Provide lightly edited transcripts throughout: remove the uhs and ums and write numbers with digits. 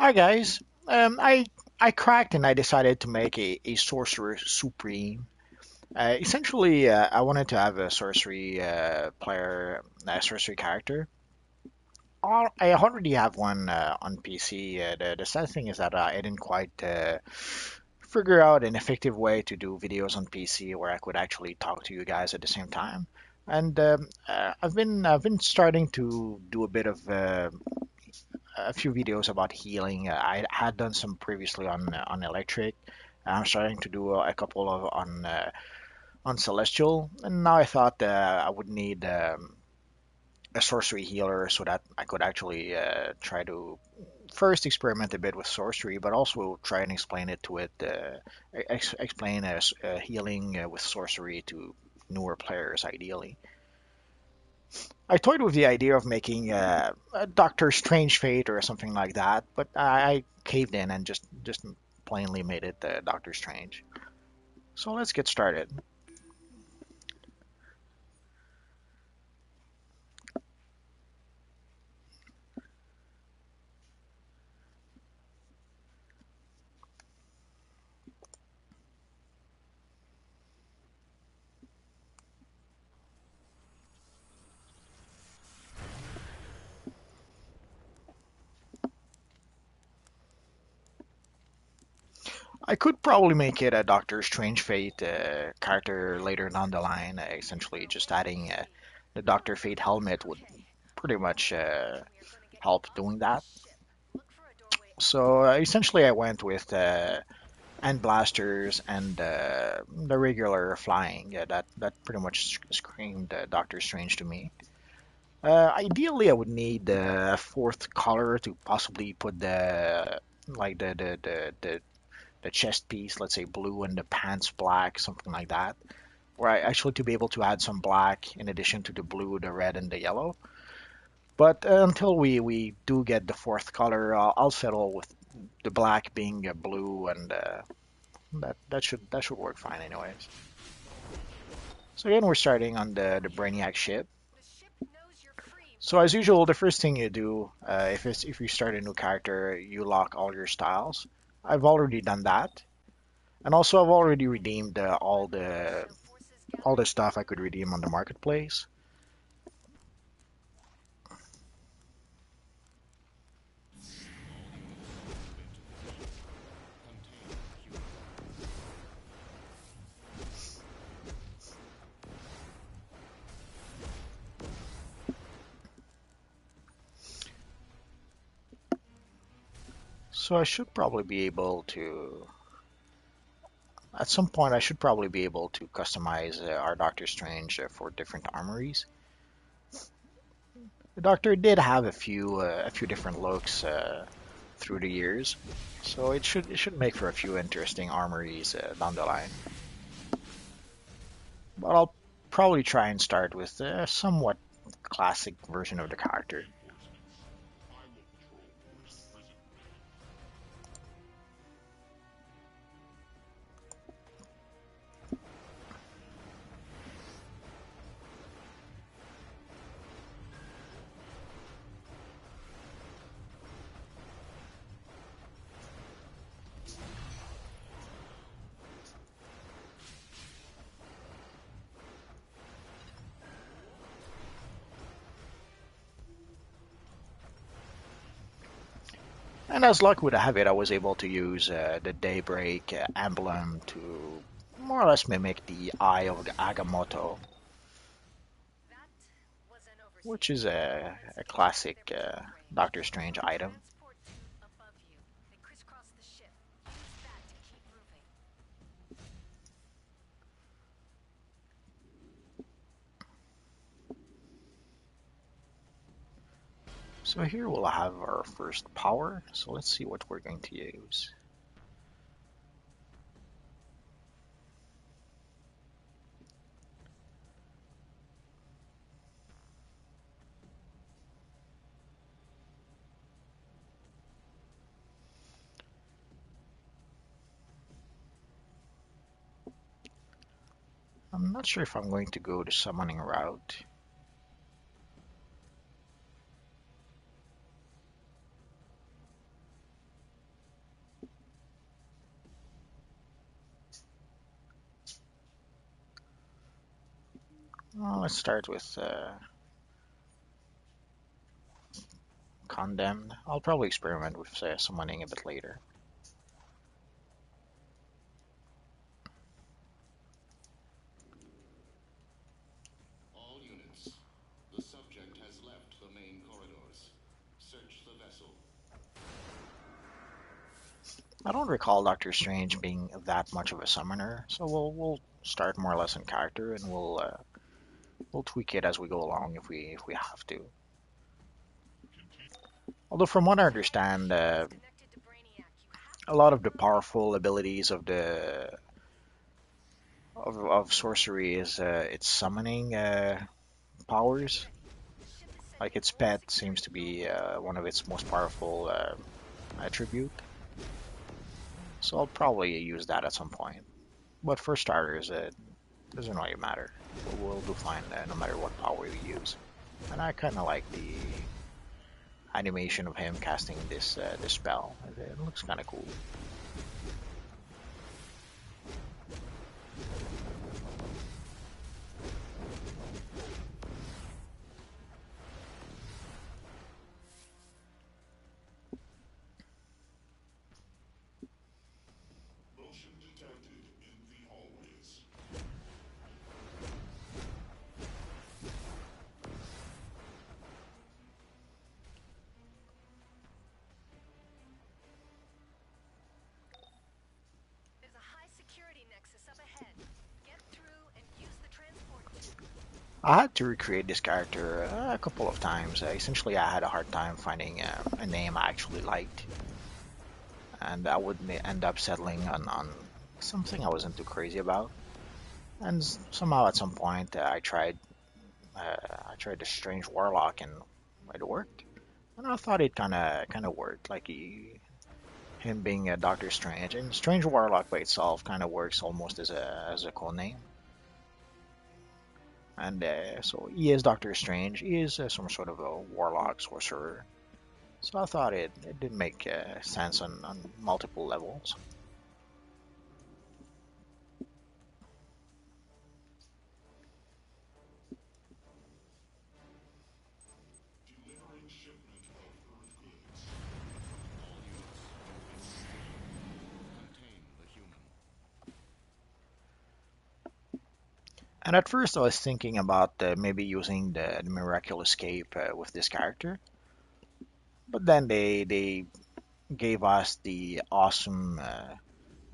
Hi guys. I cracked and I decided to make a sorcerer supreme. Essentially, I wanted to have a sorcery player, a sorcery character. I already have one on PC. The sad thing is that I didn't quite figure out an effective way to do videos on PC where I could actually talk to you guys at the same time. And I've been starting to do a few videos about healing. I had done some previously on electric. I'm starting to do a couple of on celestial, and now I thought I would need a sorcery healer so that I could actually try to first experiment a bit with sorcery, but also try and explain it to it, explain healing with sorcery to newer players ideally. I toyed with the idea of making a Doctor Strange Fate or something like that, but I caved in and just plainly made it Doctor Strange. So let's get started. I could probably make it a Doctor Strange Fate character later down the line. Essentially, just adding the Doctor Fate helmet would pretty much help doing that. So essentially, I went with and blasters and the regular flying. Yeah, that pretty much screamed Doctor Strange to me. Ideally, I would need a fourth color to possibly put like the chest piece, let's say blue, and the pants black, something like that. Or actually to be able to add some black in addition to the blue, the red, and the yellow. But until we do get the fourth color, I'll settle with the black being blue, and that should work fine, anyways. So again, we're starting on the Brainiac ship. So as usual, the first thing you do, if you start a new character, you lock all your styles. I've already done that, and also I've already redeemed all the stuff I could redeem on the marketplace. So I should probably be able to, at some point, I should probably be able to customize our Doctor Strange for different armories. The Doctor did have a few different looks through the years, so it should make for a few interesting armories down the line. But I'll probably try and start with a somewhat classic version of the character. And as luck would have it, I was able to use the Daybreak emblem to more or less mimic the Eye of Agamotto, which is a classic Doctor Strange item. So here we'll have our first power. So let's see what we're going to use. I'm not sure if I'm going to go the summoning route. Well, let's start with Condemned. I'll probably experiment with summoning a bit later. All units. The subject has left the main corridors. Search the vessel. I don't recall Doctor Strange being that much of a summoner, so we'll start more or less in character, and we'll tweak it as we go along if we have to. Although from what I understand, Connected to Brainiac, you have to a lot take of the her out. powerful abilities of sorcery is its summoning powers. The ship is Like sending its full pet seems security to be protocol. one of its most powerful attribute. So I'll probably use that at some point. But for starters, it doesn't really matter. We'll do fine no matter what power we use. And I kind of like the animation of him casting this spell. It looks kind of cool. Motion detected in the hallways. There's a high security nexus up ahead. Get through and use the transport tube. I had to recreate this character a couple of times. Essentially, I had a hard time finding a name I actually liked, and I would end up settling on something I wasn't too crazy about. And somehow, at some point, I tried the strange warlock, and it worked. And I thought it kind of worked, like him being a Doctor Strange, and Strange Warlock by itself kind of works almost as a code name. And so he is Doctor Strange. He is some sort of a warlock sorcerer. So I thought it did make sense on multiple levels. Delivering shipment of Earth goods. All units. Contain the human. And at first I was thinking about maybe using the miraculous cape with this character, but then they gave us the awesome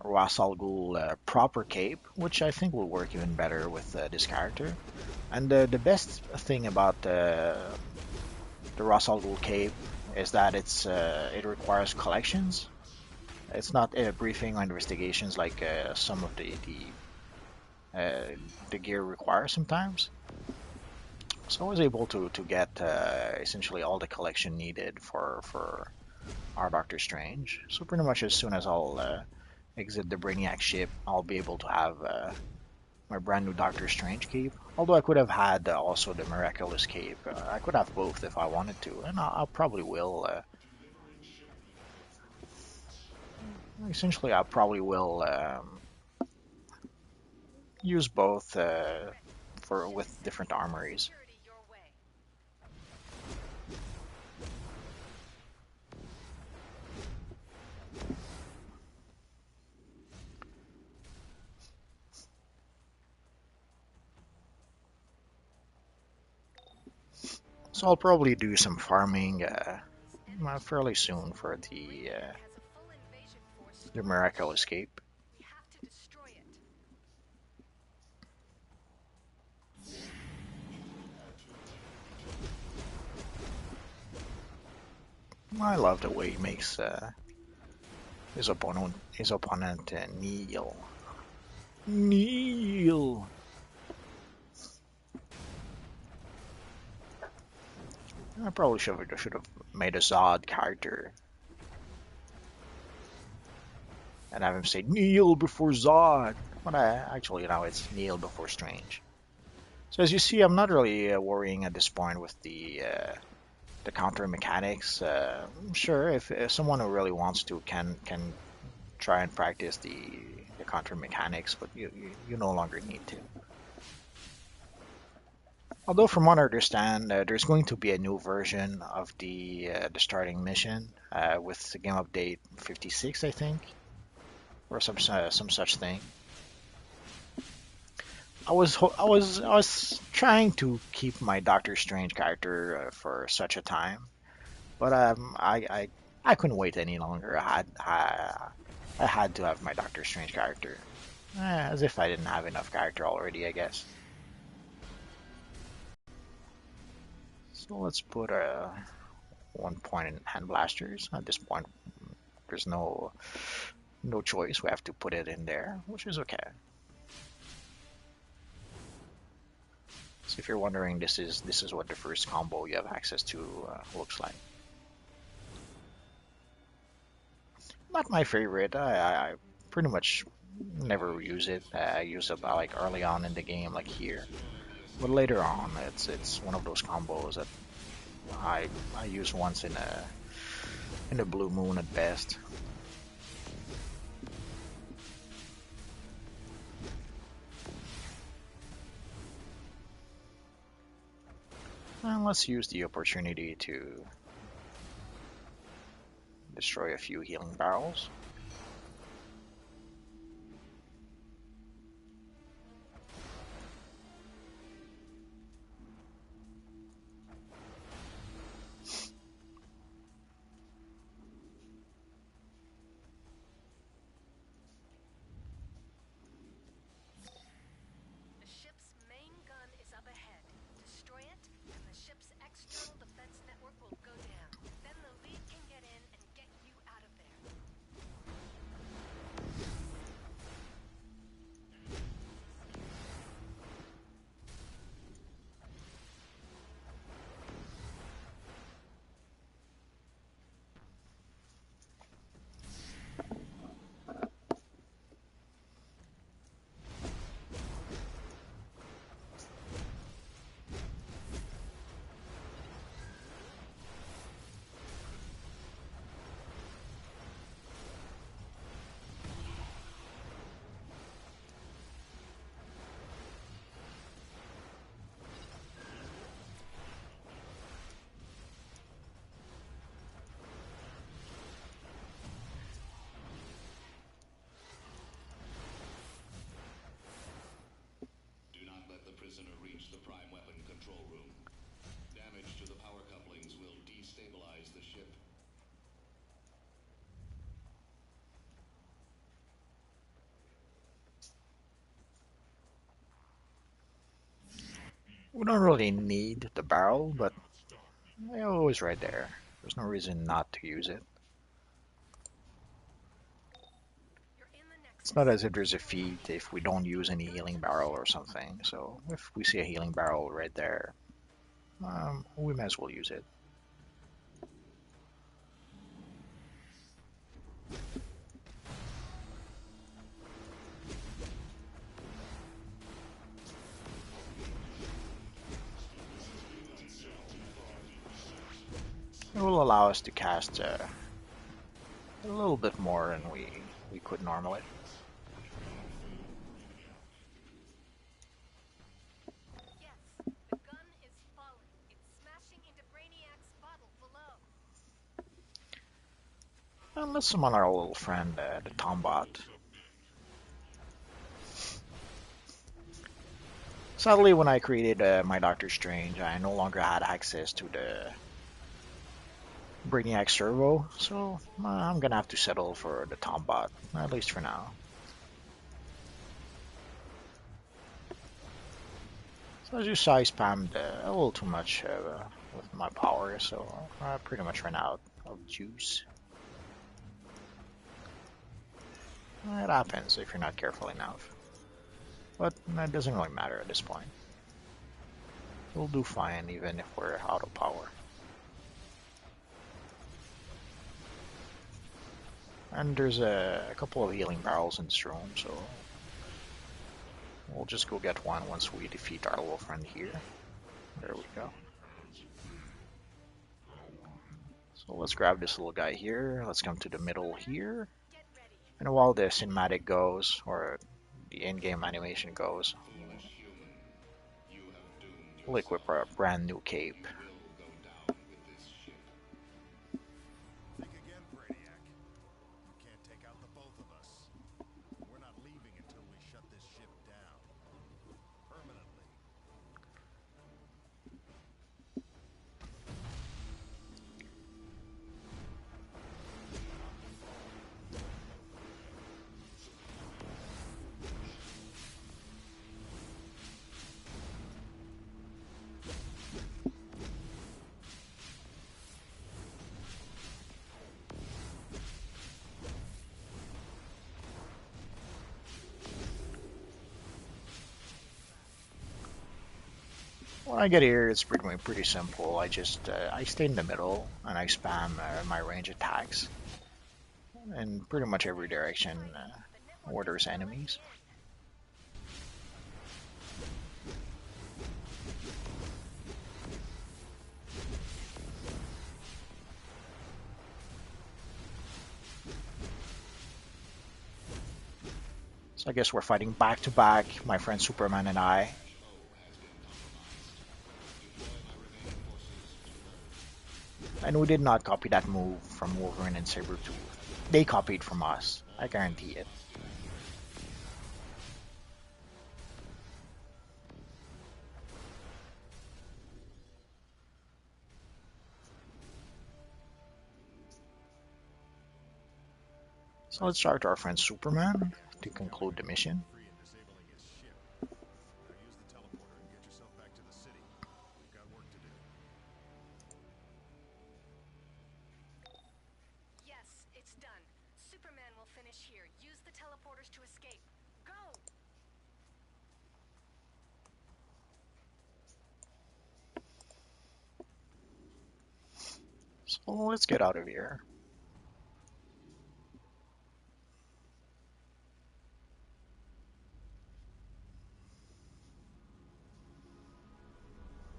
Ra's al Ghul proper cape, which I think will work even better with this character. And the best thing about the Ra's al Ghul cape is that it requires collections. It's not a briefing or investigations like some of the gear requires sometimes. So I was able to get essentially all the collection needed for our Doctor Strange. So pretty much as soon as I'll exit the Brainiac ship, I'll be able to have my brand new Doctor Strange cape. Although I could have had also the Miraculous cape. I could have both if I wanted to, and I'll probably will. Essentially, I probably will use both for Ship with is sending different full armories. security your way. So I'll probably do some farming Enemy ship fairly approaching. soon for Brainiac has a full invasion force the swarming the Miraculous ship. cape. We have to destroy it. I love the way he makes his opponent kneel. Kneel. I probably should have made a Zod character and have him say kneel before Zod. But actually now it's kneel before Strange. So as you see, I'm not really worrying at this point with the counter mechanics. Sure, if someone who really wants to can try and practice the counter mechanics, but you no longer need to. Although from what I understand, there's going to be a new version of the starting mission with the game update 56, I think, or some such thing. I was trying to keep my Doctor Strange character for such a time, but I couldn't wait any longer. I had to have my Doctor Strange character, as if I didn't have enough character already, I guess. So let's put 1 point in hand blasters. At this point, there's no choice. We have to put it in there, which is okay. So if you're wondering, this is what the first combo you have access to looks like. Not my favorite. I pretty much never use it. I use it like early on in the game, like here. But later on, it's one of those combos that I use once in a blue moon at best. And let's use the opportunity to destroy a few healing barrels. The ship's main gun is up ahead. Destroy it, and the ship's external defense network will go down. Then the lead can get in and get you out of there. Do not let the prisoner reach the prime weapon control room. Damage to the power couplings will destabilize the ship. We don't really need the barrel, but they're always right there. There's no reason not to use it. You're in the It's Nexus. not as if there's a feat if we don't use any healing barrel or something. So if we see a healing barrel right there, we might as well use it. It will allow us to cast a little bit more than we could normally. Yes, the gun is falling. It's smashing into Brainiac's bottle below. And let's summon our little friend, the Tombot. Sadly, when I created my Doctor Strange, I no longer had access to the Brainiac servo, so I'm gonna have to settle for the Tombot, at least for now. So as you saw, I spammed a little too much with my power, so I pretty much ran out of juice. It happens if you're not careful enough. But that doesn't really matter at this point. We'll do fine even if we're out of power. And there's a couple of healing barrels in this room, so we'll just go get one once we defeat our little friend here. There we go. So let's grab this little guy here. Let's come to the middle here. Get ready. And while the cinematic goes, or the in-game animation goes, Foolish human, you have doomed equip a brand new cape. You will go down with this ship. Think again, Brainiac. You can't take out the both of us. We're not leaving until we shut this ship down. Permanently. When I get here, it's pretty simple. I stay in the middle and I spam my range attacks in pretty much every direction where there's enemies. So I guess we're fighting back to back, my friend Superman and I. And we did not copy that move from Wolverine and Sabretooth. They copied from us. I guarantee it. So let's start our friend Superman to conclude the mission. Free and disabling his ship. Now use the teleporter and get yourself back to the city. We've got work to do. Yes, it's done. Superman will finish here. Use the teleporters to escape. Go! So let's get out of here.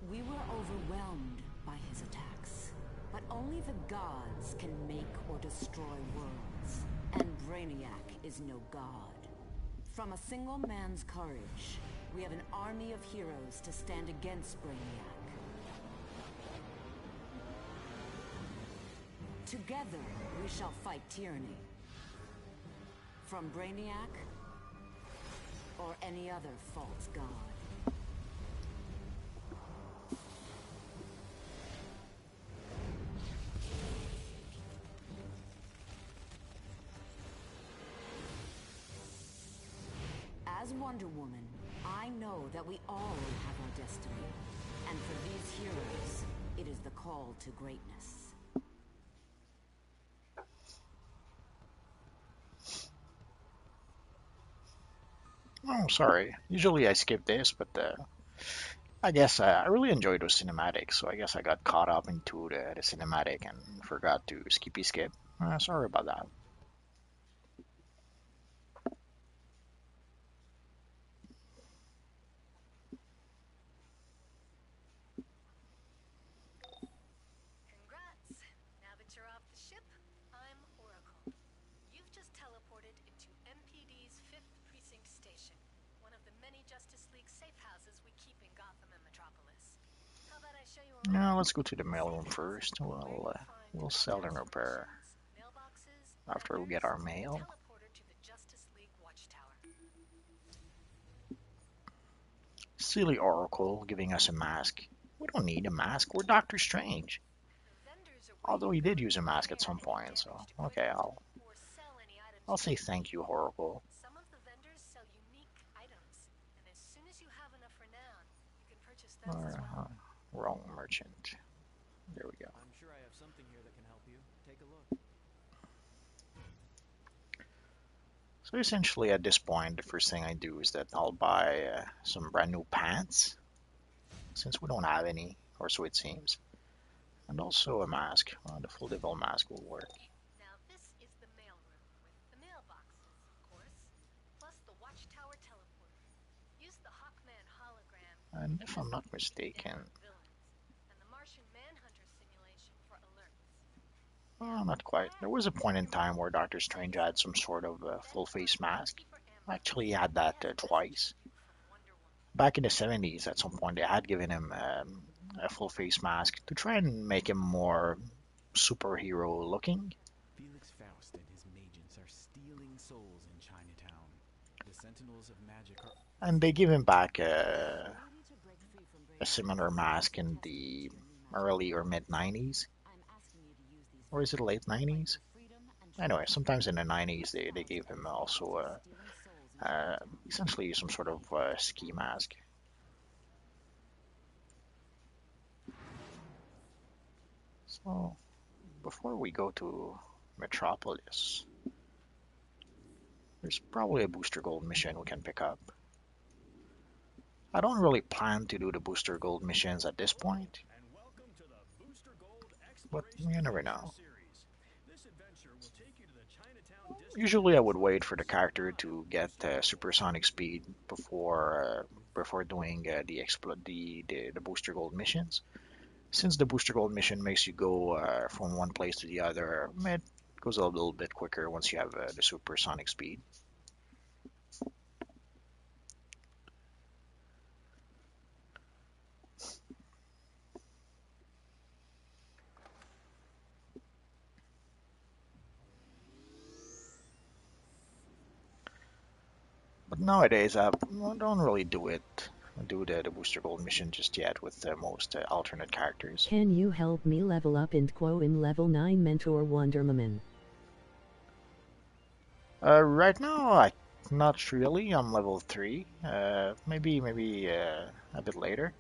We were overwhelmed by his attacks, but only the gods can make or destroy worlds, and Brainiac is no god. From a single man's courage, we have an army of heroes to stand against Brainiac. Together, we shall fight tyranny. From Brainiac, or any other false god. As Wonder Woman, I know that we all have our destiny. And for these heroes, it is the call to greatness. Oh, sorry. Usually I skip this, but I guess I really enjoyed those cinematics, so I guess I got caught up into the cinematic and forgot to skippy skip. Sorry about that. Congrats! Now that you're off the ship, I'm Oracle. You've just teleported into MPD's 5th Precinct Station, one of the many Justice League safe houses we keep in Gotham and Metropolis. How about I show you around? Now let's go to the mailroom first. We'll sell and repair Mailboxes, after we get vendors, our mail. teleporter to the Justice League Watchtower. Silly Oracle giving us a mask. We don't need a mask. We're Doctor Strange. Vendors are Although he waiting did for use a mask at repair some any point, so damage to okay, equipment or sell any items I'll you say need. thank you, Oracle. Some of the vendors sell unique items, and as soon as you have enough renown, you can purchase those as well. Wrong merchant. There we go. I'm sure I have something here that can help you. Take a look. So essentially, at this point, the first thing I do is that I'll buy some brand new pants, since we don't have any, or so it seems, and also a mask. The full devil mask will work. Now this is the mailroom with the mailboxes, of course, plus the Watchtower teleporter. Use the Hawkman hologram. And if I'm not mistaken, Villains, and the Martian Manhunter simulation for alerts. not quite. There was a point in time where Doctor Strange had some sort of full face mask. I actually had that twice. back in the 70s, at some point, they had given him a full face mask to try and make him more superhero looking. Felix Faust and his magents are stealing souls in Chinatown. The Sentinels of Magic are... And they give him back Ready to break free from a Brainiac similar and mask start in testing the into a new magic early or era. mid 90s. I'm asking you to use these Or is it late vessels to fight 90s? for freedom and Anyway, truth. sometimes in the 90s, they Faust gave and him his also magents are stealing souls in Chinatown. essentially some sort of Take them ski down. mask. So before we go to Metropolis, there's probably a Booster Gold mission we can pick up. I don't really plan to do the Booster Gold missions at this point, And welcome to the Booster Gold but Exploration you never Adventure know. Series. This adventure will take you to the Chinatown district Usually, I would from wait for the East character High to get Booster Gold. supersonic speed before doing the Booster Gold missions. Since the Booster Gold mission makes you go from one place to the other, it goes a little bit quicker once you have the supersonic speed. But nowadays, I don't really do the Booster Gold mission just yet with most alternate characters. Can you help me level up in Quo in level 9 Mentor Wonderman? Right now, not really. I'm level 3. Maybe a bit later.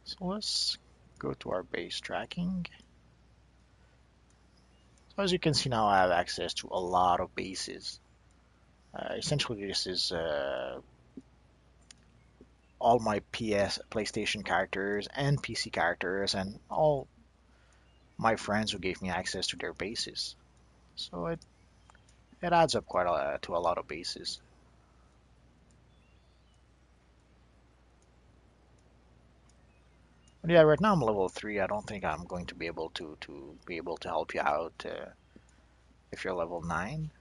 So let's go to our base tracking. So as you can see now, I have access to a lot of bases. Essentially, this is all my PlayStation characters and PC characters, and all my friends who gave me access to their bases. So it adds up quite to a lot of bases. But yeah, right now I'm level 3. I don't think I'm going to be able to help you out if you're level 9.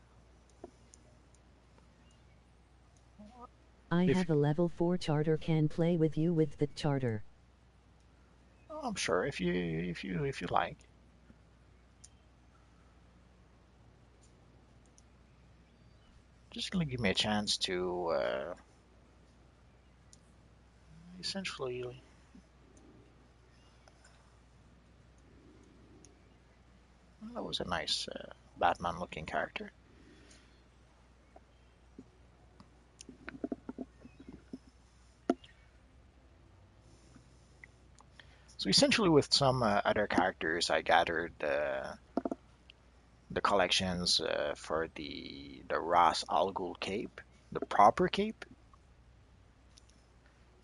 I If have a level 4 charter, can play with you with the charter. I'm sure if you like. Just gonna give me a chance to essentially. Well, that was a nice Batman-looking character. So essentially, with some other characters, I gathered the collections for the Ras Al Ghul cape, the proper cape.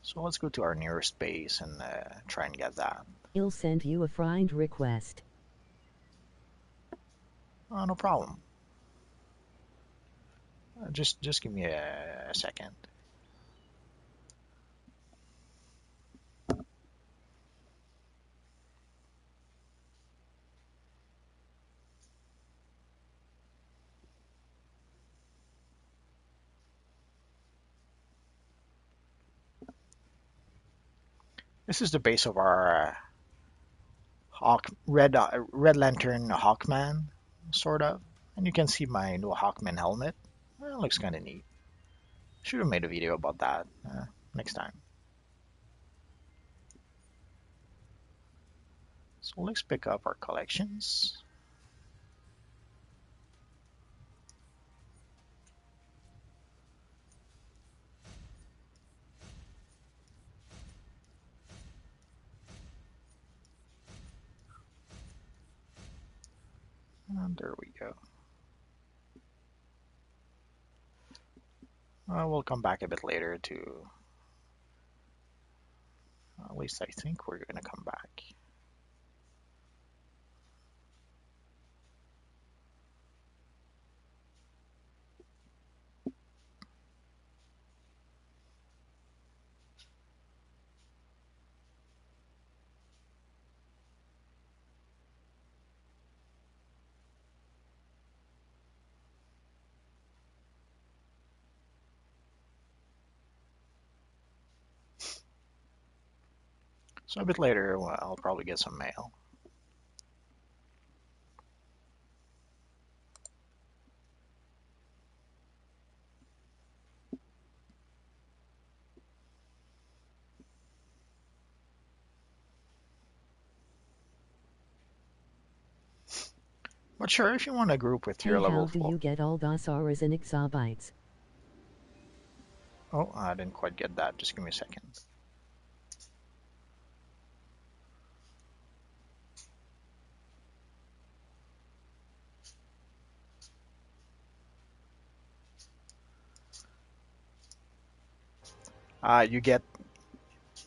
So let's go to our nearest base and try and get that. I'll send you a friend request. Oh, no problem. Just give me a second. This is the base of our Red Lantern Hawkman, sort of. And you can see my new Hawkman helmet. Well, it looks kind of neat. Should have made a video about that next time. So let's pick up our collections. And there we go. We'll come back a bit later to, at least I think we're going to come back. So a bit later, well, I'll probably get some mail. But sure, if you want to group with Hey, your level how do 4. you get all those auras and exabytes? Oh, I didn't quite get that. Just give me a second.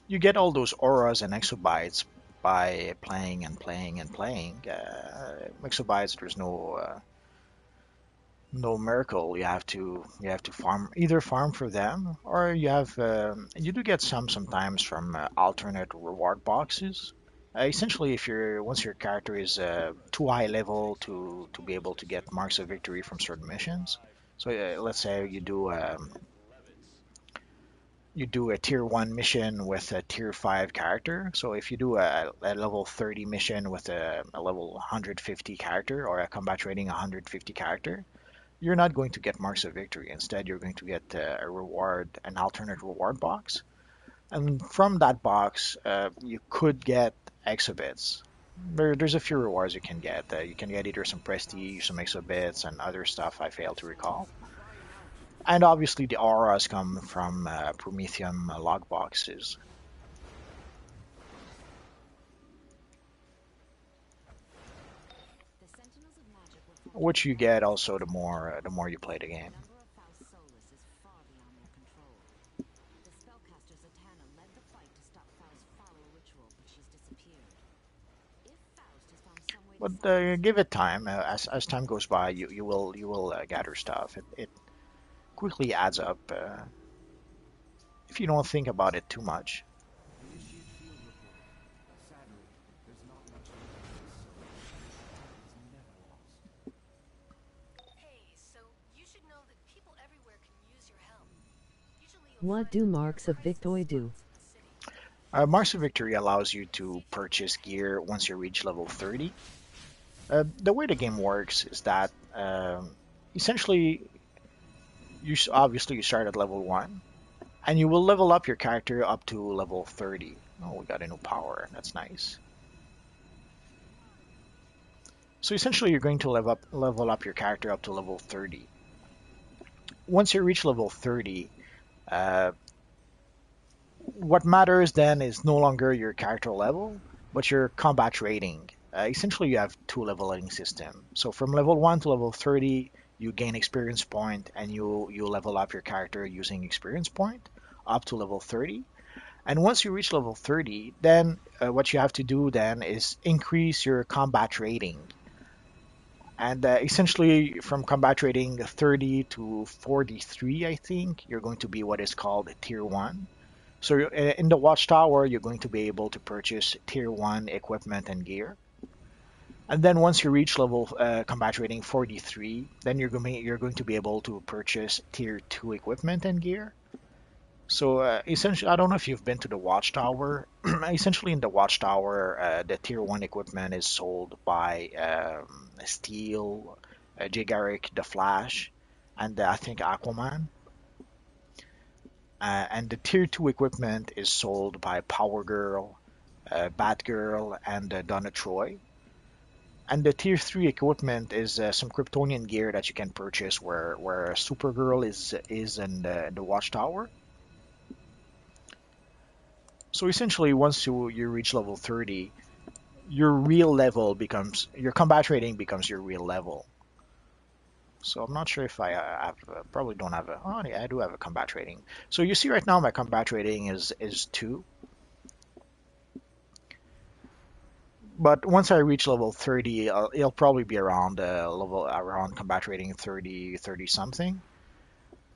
You get all those auras and exobytes by playing and playing and playing. Exobytes, there's no miracle. You have to farm, either farm for them, or you do get sometimes from alternate reward boxes. Essentially, if you're once your character is too high level to be able to get marks of victory from certain missions. So let's say you do a tier 1 mission with a tier 5 character. So if you do a level 30 mission with a level 150 character, or a combat rating 150 character, you're not going to get marks of victory. Instead, you're going to get an alternate reward box. And from that box, you could get exhibits. There's a few rewards you can get. You can get either some prestige, some exhibits, and other stuff I fail to recall. And obviously, the auras come from Prometheum log boxes. The Sentinels of Magic were formed Which you by get Faust. also the more you play the game. The number of Faust's soulless is far beyond their control. The spellcaster Zatanna led the fight to stop Faust's follow ritual, but she's disappeared. If Faust has found some way to But silence give it time. As time goes by, you will gather stuff. It quickly adds up if you don't think about it too much. Initiate field report. Sadly, there's not much evidence, so is never lost. Hey, so you should know that people everywhere can use your help. Usually you'll What find do them near marks of crisis victory do? spots in the city. Marks of Victory allows you to purchase gear once you reach level 30. The way the game works is that essentially obviously you start at level 1, and you will level up your character up to level 30. Oh, we got a new power. That's nice. So essentially, you're going to level up your character up to level 30. Once you reach level 30, uh, what matters then is no longer your character level, but your combat rating. Essentially, you have two leveling system. So from level 1 to level 30, you gain experience point, and you level up your character using experience point up to level 30. And once you reach level 30, then what you have to do then is increase your combat rating. And essentially, from combat rating 30 to 43, I think, you're going to be what is called Tier 1. So in the Watchtower, you're going to be able to purchase Tier 1 equipment and gear. And then once you reach level combat rating 43, then you're going to be able to purchase Tier 2 equipment and gear. So essentially, I don't know if you've been to the Watchtower. Essentially, in the Watchtower, the Tier 1 equipment is sold by Steel, Jay Garrick, The Flash, and I think Aquaman. And the Tier 2 equipment is sold by Power Girl, Batgirl, and Donna Troy. And the Tier 3 equipment is some Kryptonian gear that you can purchase where Supergirl is in the Watchtower. So essentially, once you reach level 30, your combat rating becomes your real level. So I'm not sure if I have, probably don't have oh yeah, I do have a combat rating. So you see right now my combat rating is 2. But once I reach level 30, it'll probably be around combat rating 30 something.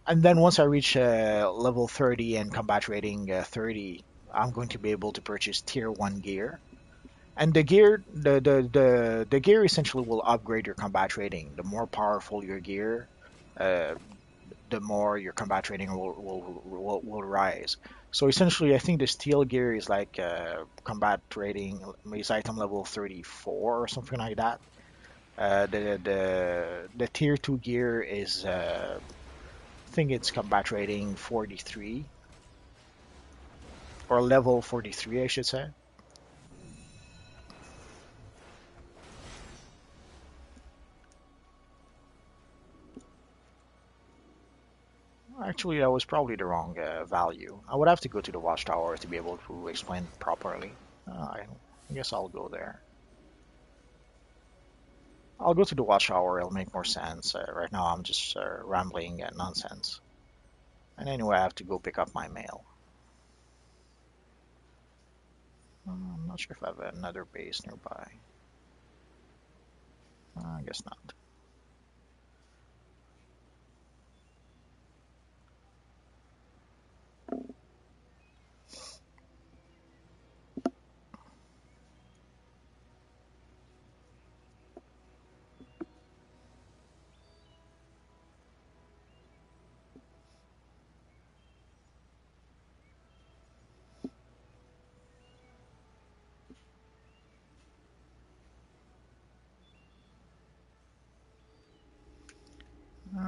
And then once I reach level 30 and combat rating 30, I'm going to be able to purchase tier 1 gear. And the gear essentially will upgrade your combat rating. The more powerful your gear, uh, the more your combat rating will rise. So essentially, I think the steel gear is like combat rating is item level 34 or something like that. The tier 2 gear is I think it's combat rating 43 or level 43, I should say. Actually, that was probably the wrong value. I would have to go to the Watchtower to be able to explain properly. I guess I'll go there. I'll go to the Watchtower, it'll make more sense. Right now I'm just rambling nonsense. And anyway, I have to go pick up my mail. I'm not sure if I have another base nearby. I guess not.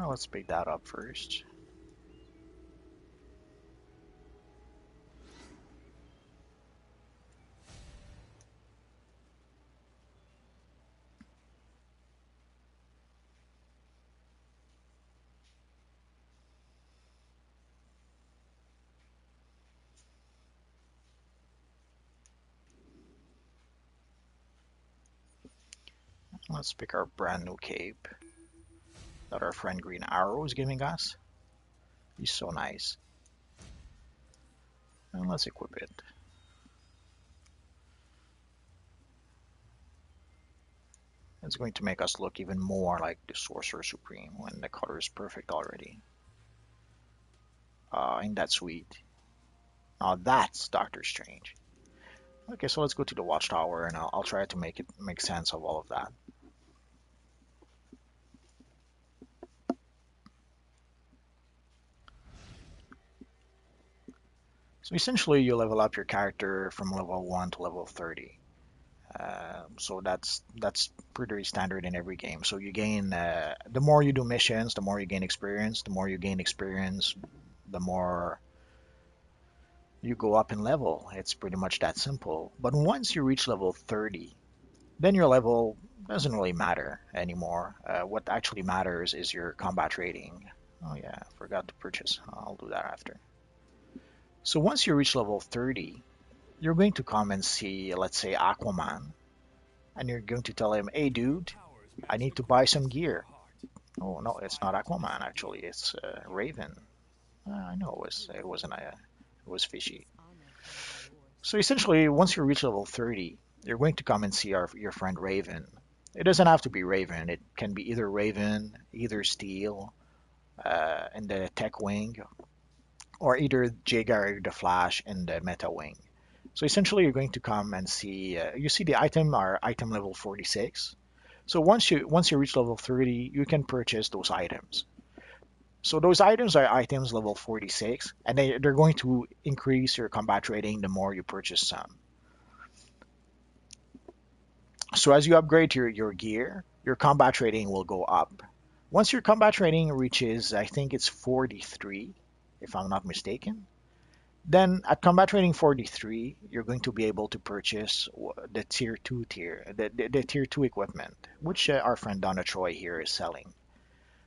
Let's pick that up first. Let's pick our brand new cape that our friend Green Arrow is giving us. He's so nice. And let's equip it. It's going to make us look even more like the Sorcerer Supreme when the color is perfect already. Ain't that sweet? Now that's Doctor Strange. Okay, so let's go to the Watchtower and I'll try to make sense of all of that. So essentially, you level up your character from level 1 to level 30. So that's pretty standard in every game. So you gain the more you do missions, the more you gain experience. The more you gain experience, the more you go up in level. It's pretty much that simple. But once you reach level 30, then your level doesn't really matter anymore. What actually matters is your combat rating. Oh yeah, forgot to purchase. I'll do that after. So once you reach level 30, you're going to come and see, let's say, Aquaman, and you're going to tell him, hey dude, I need to buy some gear. Oh no, it's not Aquaman actually, it's Raven. I know it wasn't it was fishy. So essentially, once you reach level 30, you're going to come and see your friend Raven. It doesn't have to be Raven. It can be either Raven, either Steel, in the Tech Wing, or either Jaeger the Flash in the Meta Wing. So essentially, you're going to come and see. You see the item are item level 46. So once you reach level 30, you can purchase those items. So those items are items level 46, and they're going to increase your combat rating the more you purchase some. So as you upgrade your gear, your combat rating will go up. Once your combat rating reaches, I think it's 43, if I'm not mistaken, then at combat rating 43, you're going to be able to purchase the the tier 2 equipment, which our friend Donna Troy here is selling.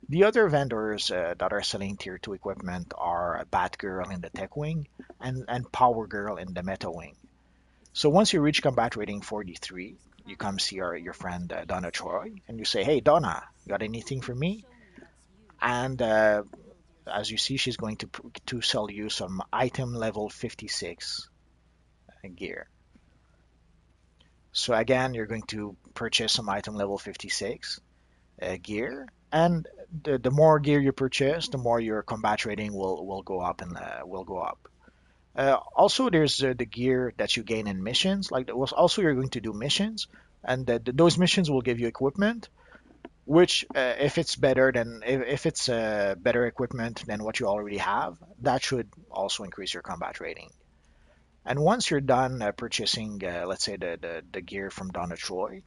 The other vendors that are selling tier 2 equipment are Batgirl in the Tech Wing and Power Girl in the Meta Wing. So once you reach combat rating 43, you come see your friend Donna Troy and you say, hey Donna, got anything for me? And as you see, she's going to sell you some item level 56 gear. So again, you're going to purchase some item level 56 gear, and the more gear you purchase, the more your combat rating will go up and will go up. Also, there's the gear that you gain in missions. Also you're going to do missions, and those missions will give you equipment. which if it's better than if it's better equipment than what you already have, that should also increase your combat rating. And once you're done purchasing, let's say the gear from Donna Troy,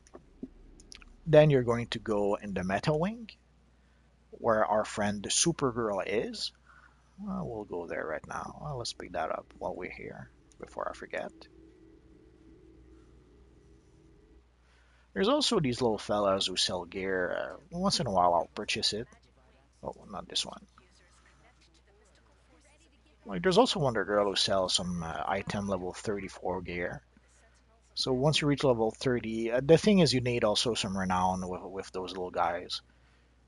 then you're going to go in the meta wing where our friend Supergirl is. We'll go there right now. Let's pick that up while we're here before I forget. There's also these little fellas who sell gear. Once in a while, I'll purchase it. Oh, not this one. Like, there's also Wonder Girl who sells some item level 34 gear. So once you reach level 30, the thing is you need also some renown with those little guys.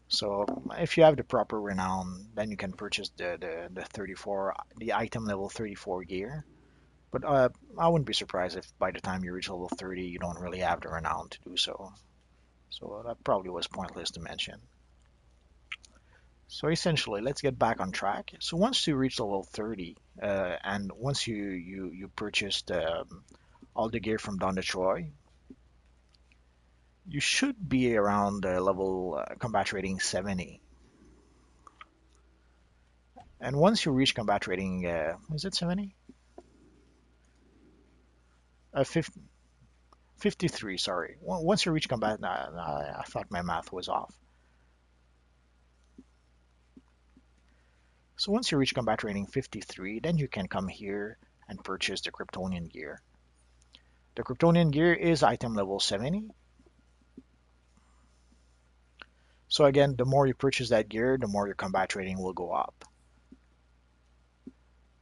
So if you have the proper renown, then you can purchase the 34, the item level 34 gear. But I wouldn't be surprised if by the time you reach level 30, you don't really have the renown to do so. So that probably was pointless to mention. So essentially, let's get back on track. So once you reach level 30, and once you purchased all the gear from Don Troy, you should be around level combat rating 70. And once you reach combat rating, is it 70? 50, 53, sorry. Once you reach combat, I thought my math was off. So once you reach combat rating 53, then you can come here and purchase the Kryptonian gear. The Kryptonian gear is item level 70. So again, the more you purchase that gear, the more your combat rating will go up.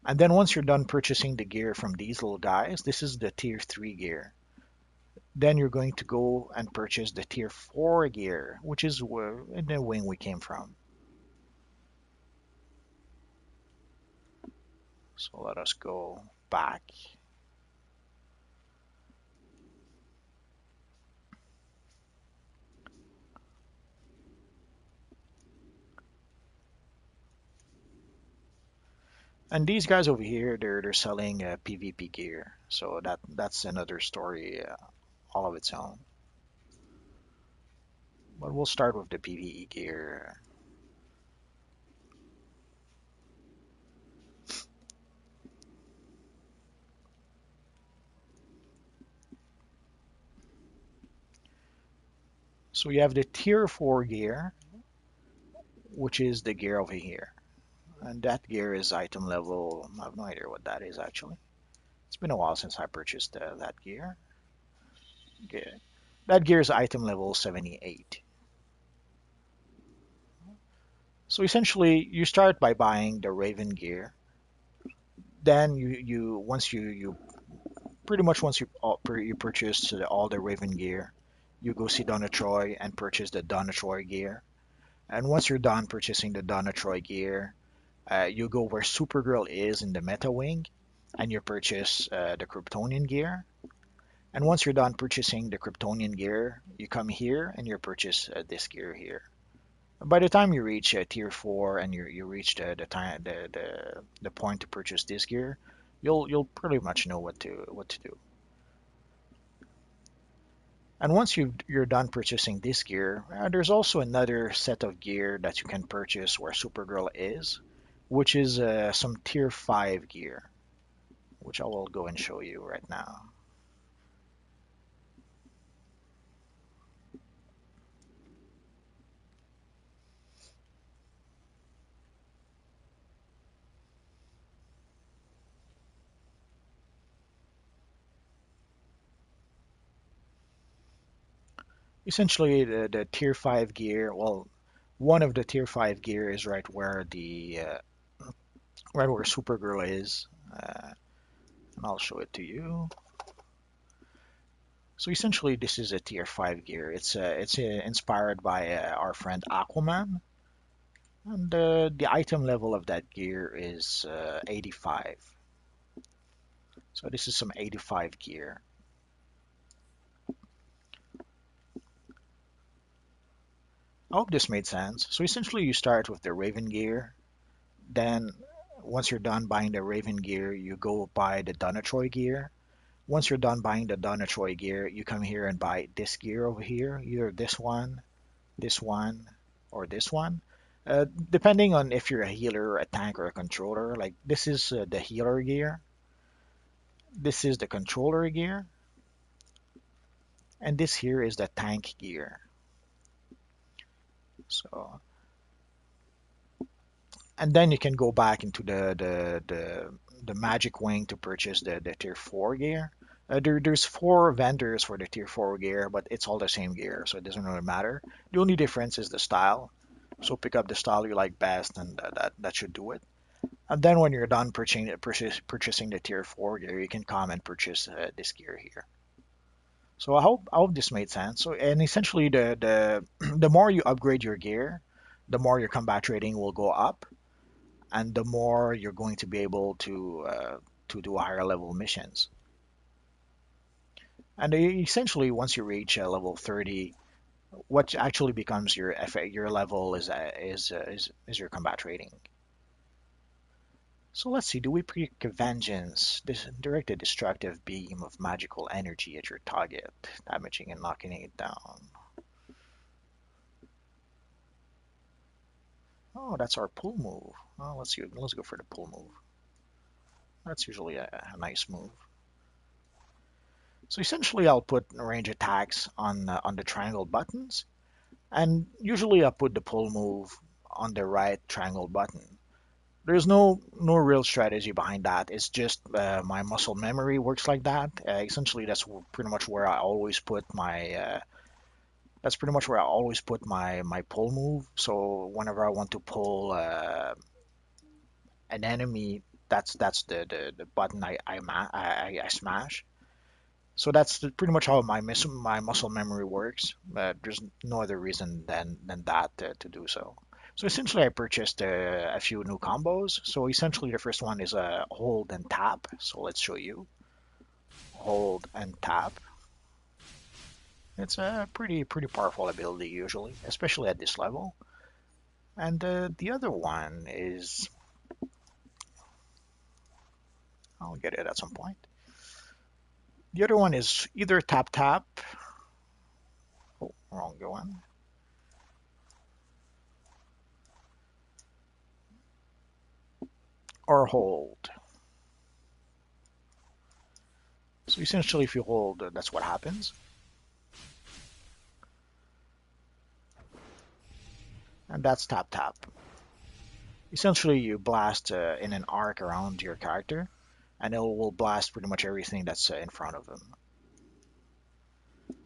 And then once you're done purchasing the gear from these little guys, this is the tier 3 gear. Then you're going to go and purchase the tier 4 gear, which is in the wing we came from. So let us go back. And these guys over here, they're selling PvP gear, so that's another story all of its own. But we'll start with the PvE gear. So we have the tier 4 gear, which is the gear over here. And that gear is item level, I have no idea what that is actually. It's been a while since I purchased that gear. Okay. That gear is item level 78. So essentially, you start by buying the Raven gear. Then once you pretty much once you purchase all the Raven gear, you go see Donna Troy and purchase the Donna Troy gear. And once you're done purchasing the Donna Troy gear, you go where Supergirl is in the meta wing, and you purchase the Kryptonian gear. And once you're done purchasing the Kryptonian gear, you come here and you purchase this gear here. By the time you reach tier 4 and you reach the point to purchase this gear, you'll pretty much know what to do. And once you're done purchasing this gear, there's also another set of gear that you can purchase where Supergirl is, which is some tier 5 gear, which I will go and show you right now. Essentially, the tier 5 gear, well, one of the tier 5 gear is right where right where Supergirl is, and I'll show it to you. So essentially, this is a tier 5 gear. It's inspired by our friend Aquaman, and the item level of that gear is 85. So this is some 85 gear. I hope this made sense. So essentially, you start with the Raven gear. Then, once you're done buying the Raven gear, you go buy the Donna Troy gear. Once you're done buying the Donna Troy gear, you come here and buy this gear over here, either this one, this one, or this one. Depending on if you're a healer, a tank, or a controller. Like this is the healer gear. This is the controller gear. And this here is the tank gear. So, and then you can go back into the magic wing to purchase the tier 4 gear. There's 4 vendors for the tier 4 gear, but it's all the same gear, so it doesn't really matter. The only difference is the style. So pick up the style you like best, and that should do it. And then when you're done purchasing the tier 4 gear, you can come and purchase this gear here. So I hope this made sense. So and essentially the the more you upgrade your gear, the more your combat rating will go up, and the more you're going to be able to do higher level missions. And essentially, once you reach level 30, what actually becomes your level is your combat rating. So let's see. Do we pick Vengeance? This direct a destructive beam of magical energy at your target, damaging and knocking it down. Oh, that's our pull move. Oh, let's go for the pull move. That's usually a nice move. So essentially, I'll put range attacks on the triangle buttons, and usually I put the pull move on the right triangle button. There's no real strategy behind that. It's just my muscle memory works like that. Essentially, pretty much where I always put my my pull move. So whenever I want to pull an enemy, that's the button I smash. So that's pretty much how my muscle memory works. There's no other reason than that to do so. So essentially, I purchased a few new combos. So essentially, the first one is a hold and tap. So let's show you hold and tap. It's a pretty powerful ability usually, especially at this level. And the other one is I'll get it at some point. The other one is either tap tap. Oh, wrong one. Or hold. So essentially, if you hold, that's what happens. And that's tap tap. Essentially, you blast in an arc around your character, and it will blast pretty much everything that's in front of them.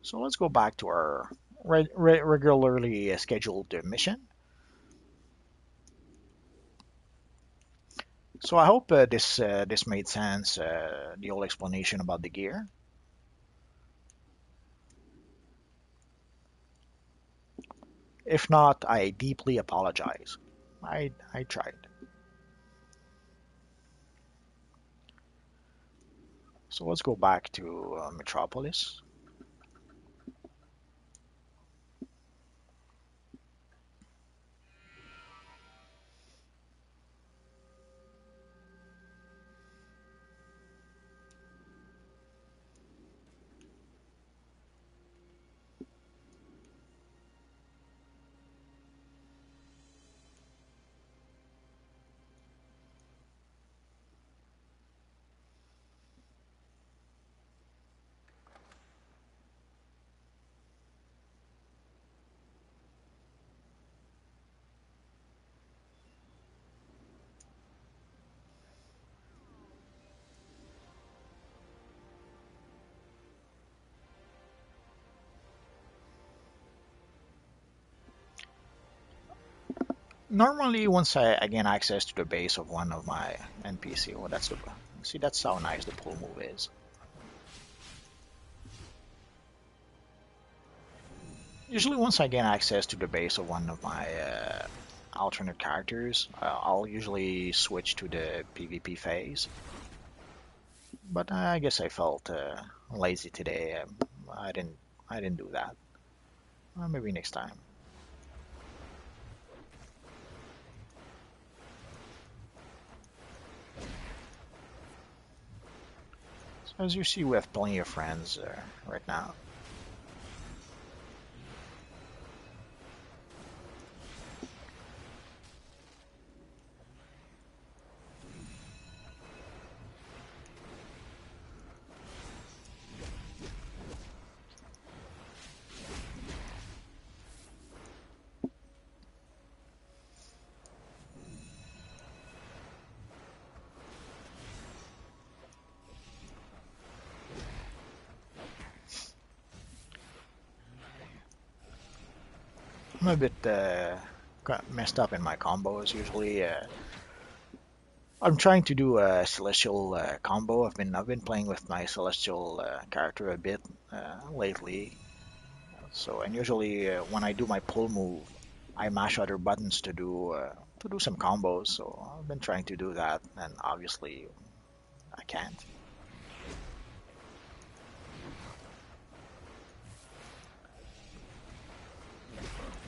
So let's go back to our regularly scheduled mission. So I hope this made sense, the whole explanation about the gear. If not, I deeply apologize. I tried. So let's go back to Metropolis. Normally, once I gain access to the base of one of my NPC, well, that's how nice the pull move is. Usually, once I gain access to the base of one of my alternate characters, I'll usually switch to the PvP phase. But I guess I felt lazy today. I didn't I didn't do that. Maybe next time. So as you see, we have plenty of friends right now. I'm a bit got messed up in my combos. Usually, I'm trying to do a celestial combo. I've been playing with my celestial character a bit lately. So, and usually when I do my pull move, I mash other buttons to do some combos. So I've been trying to do that, and obviously I can't.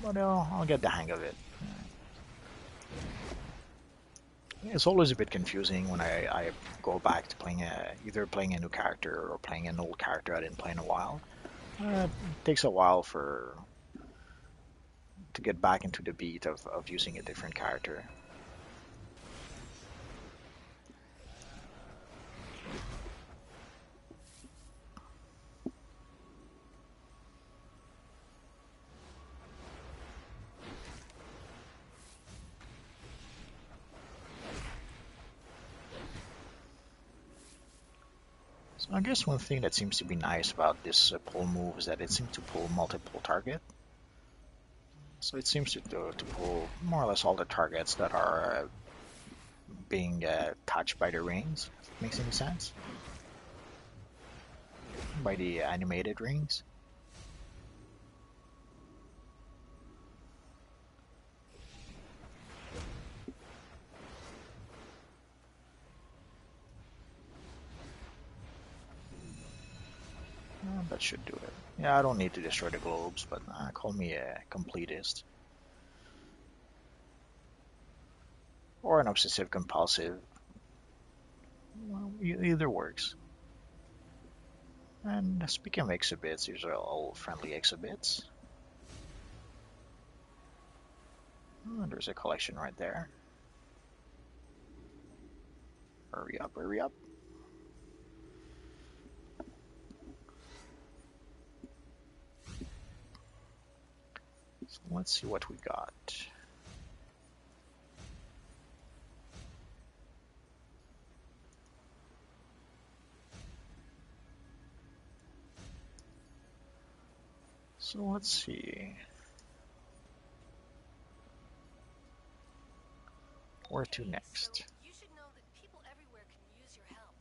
But I'll get the hang of it. It's always a bit confusing when I go back to playing either playing a new character or playing an old character I didn't play in a while. It takes a while for to get back into the beat of using a different character. So I guess one thing that seems to be nice about this pull move is that it seems to pull multiple target. So it seems to pull more or less all the targets that are being touched by the rings. If it makes any sense? By the animated rings. That should do it. Yeah, I don't need to destroy the globes, but call me a completist. Or an obsessive compulsive. Well, either works. And speaking of exhibits, these are all friendly exhibits. Oh, there's a collection right there. Hurry up, hurry up. So let's see what we got. So let's see. Where to next? So you should know that people everywhere can use your help.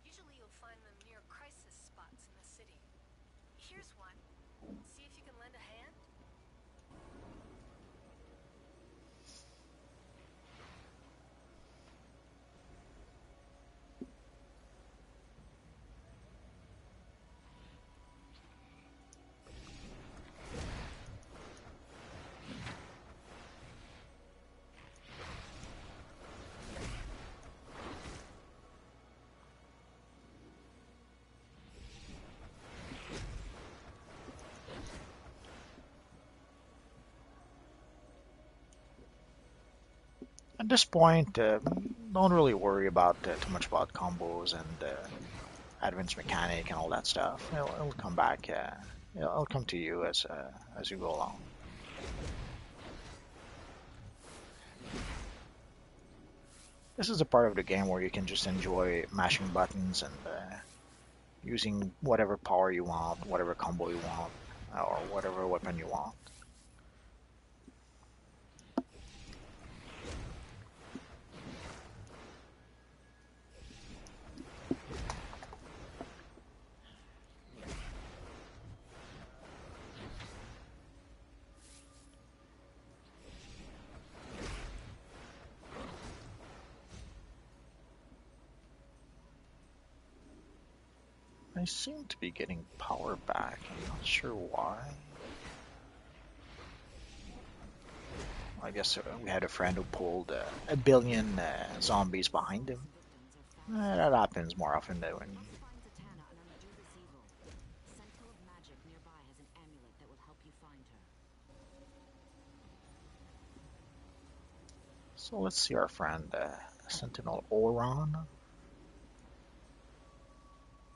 Usually you'll find them near crisis spots in the city. Here's one. See if you can lend a hand? At this point, don't really worry about too much about combos and advanced mechanic and all that stuff. It'll come back. It'll come to you as you go along. This is a part of the game where you can just enjoy mashing buttons and using whatever power you want, whatever combo you want, or whatever weapon you want. I seem to be getting power back. I'm not sure why. I guess we had a friend who pulled a billion zombies behind him. That happens more often than when. Find Zatanna and undo this evil. Sentinel of Magic nearby has an amulet that will help you find her. So let's see our friend Sentinel Oron.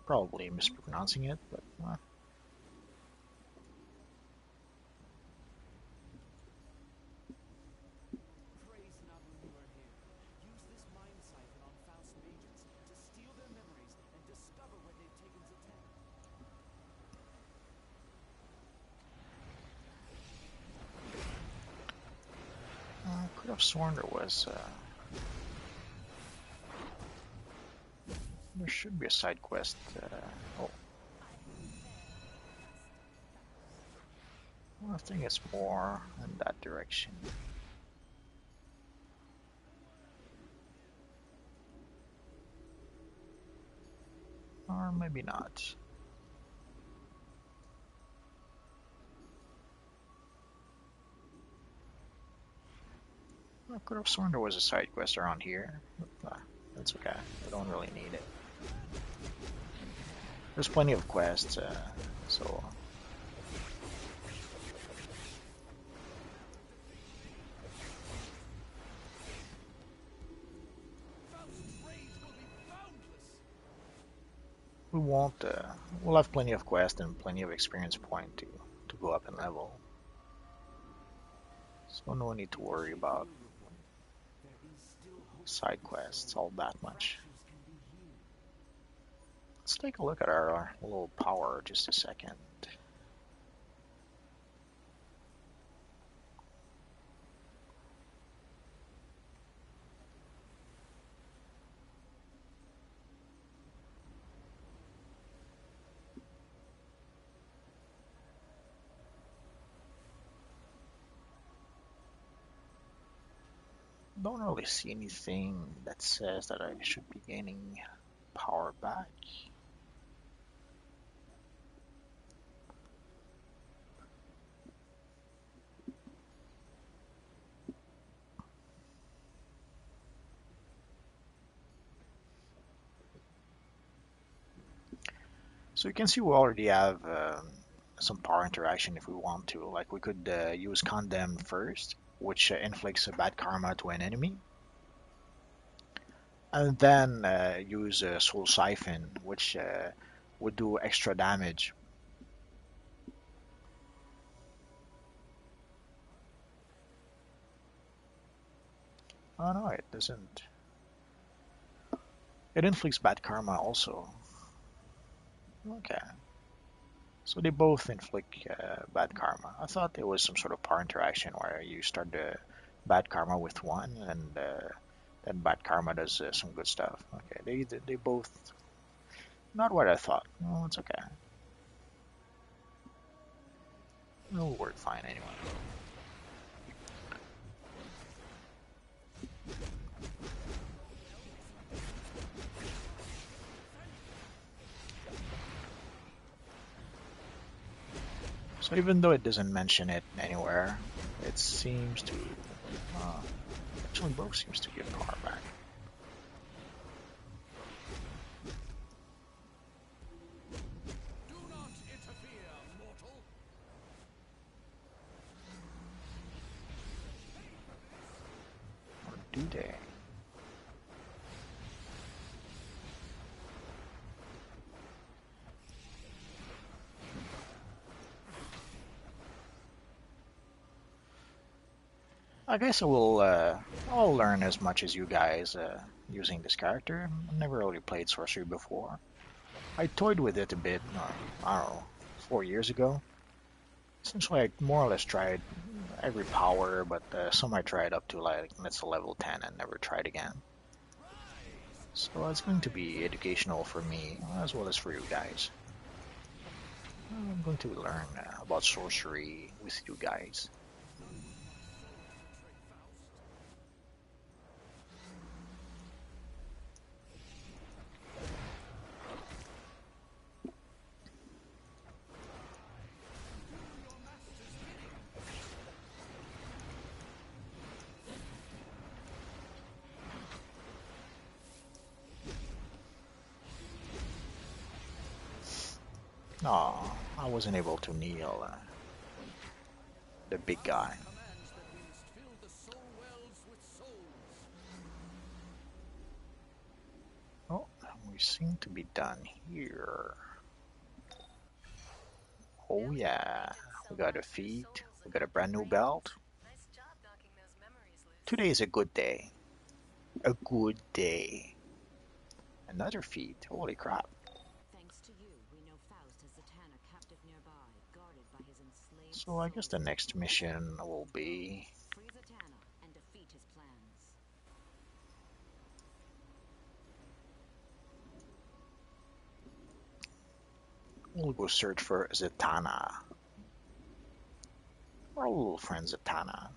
Probably mispronouncing it, but Praise not when you are here. Use this mind siphon on Faust mages to steal their memories and discover where they've taken Zatanna. could have sworn there was. There should be a side quest. Oh, well, I think it's more in that direction. Or maybe not. I could have sworn there was a side quest around here, but that's okay. I don't really need it. There's plenty of quests, so Faust's rage will be boundless. we won't. We'll have plenty of quests and plenty of experience point to go up in level. So no need to worry about There is still hope. side quests all that much. Fractures can be healed. Let's take a look at our little power just a second. Don't really see anything that says that I should be gaining power back. So you can see we already have some power interaction if we want to. Like we could use Condemn first, which inflicts a bad karma to an enemy. And then use Soul Siphon, which would do extra damage. Oh no, it doesn't. It inflicts bad karma also. Okay. So they both inflict bad karma. I thought there was some sort of power interaction where you start the bad karma with one, and then bad karma does some good stuff. Okay, they both. Not what I thought. No, it's okay. It'll work fine anyway. So even though it doesn't mention it anywhere, it seems to. Actually, both seems to give power back. Do not interfere, mortal. Or do they? I guess I'll learn as much as you guys using this character. I've never really played Sorcery before. I toyed with it a bit, I don't know, 4 years ago. Essentially, I more or less tried every power, but some I tried up to like, let's say level 10 and never tried again. So it's going to be educational for me, as well as for you guys. I'm going to learn about Sorcery with you guys. Oh, I wasn't able to kneel the big guy. Commands that we must fill the soul wells with souls. Oh, we seem to be done here. Oh yeah, we got a feat, we got a brand new belt. Nice job knocking those memories loose. Today is a good day. A good day. Another feat, holy crap. Thanks to you, we know Faust has Zatanna captive nearby, guarded by his enslaved So I guess the souls. next mission will be Free Zatanna and defeat his We'll go search for Zatanna. Our little friend Zatanna.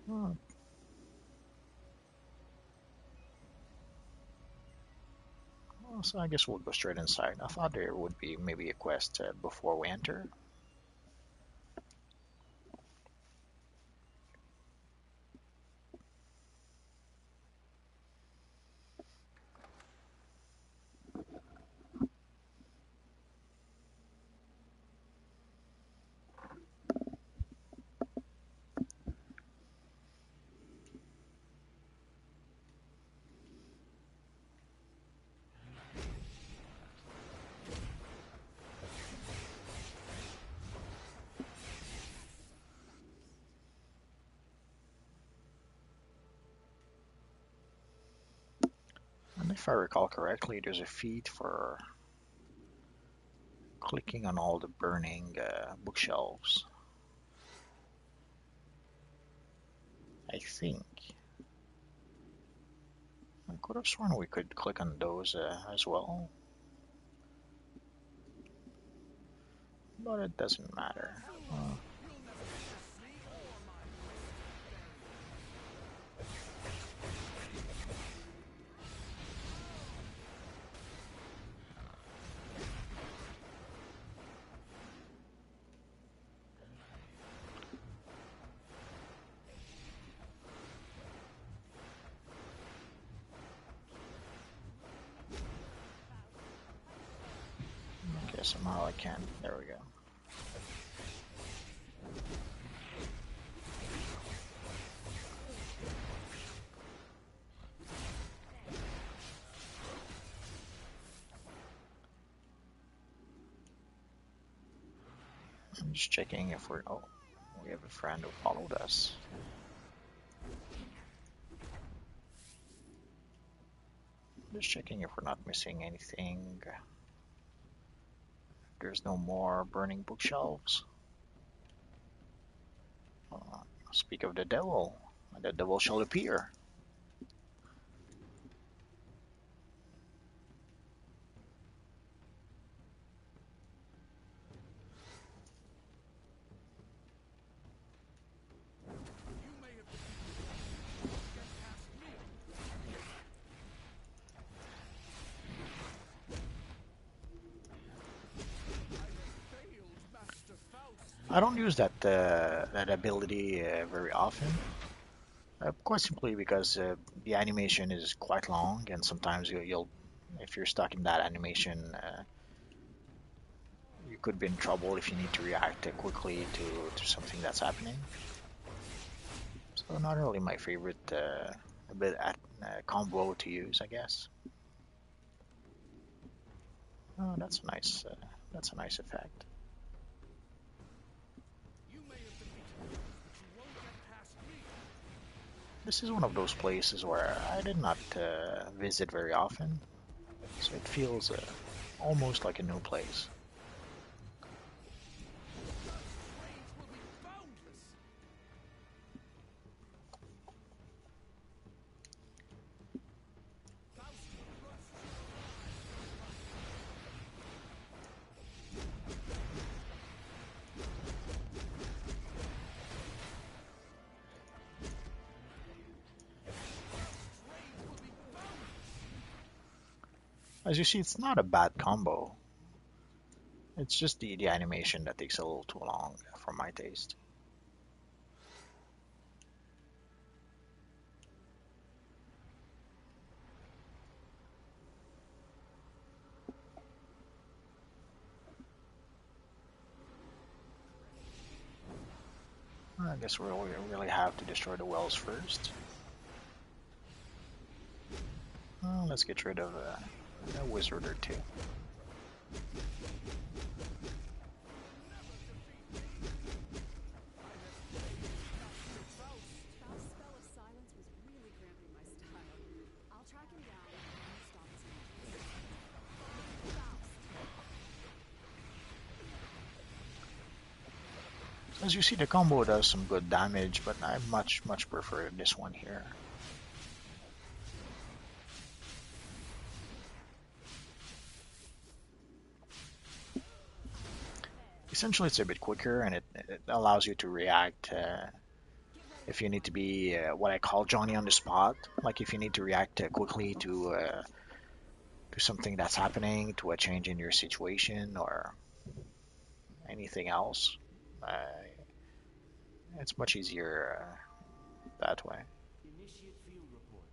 Hmm. Well, so I guess we'll go straight inside. I thought there would be maybe a quest before we enter. And if I recall correctly, there's a feed for clicking on all the burning bookshelves. I think. I could have sworn we could click on those as well, but it doesn't matter. Okay, somehow I can. There we go. I'm just checking if we're. Oh, we have a friend who followed us. Just checking if we're not missing anything. There's no more burning bookshelves. Speak of the devil shall appear. I don't use that ability very often. Quite simply because the animation is quite long, and sometimes you'll if you're stuck in that animation, you could be in trouble if you need to react quickly to something that's happening. So not really my favorite combo to use, I guess. Oh, that's a nice. That's a nice effect. This is one of those places where I did not visit very often, so it feels almost like a new place. As you see, it's not a bad combo. It's just the animation that takes a little too long for my taste. I guess we really have to destroy the wells first. Well, let's get rid of a wizard or two. Faust's spell of silence was really cramping my style. I'll track him down and stop his movements. Faust. As you see, the combo does some good damage, but I much prefer this one here. Essentially, it's a bit quicker and it allows you to react if you need to be what I call Johnny on the spot. Like if you need to react quickly to something that's happening, to a change in your situation or anything else. Uh, it's much easier that way. Initiate field report.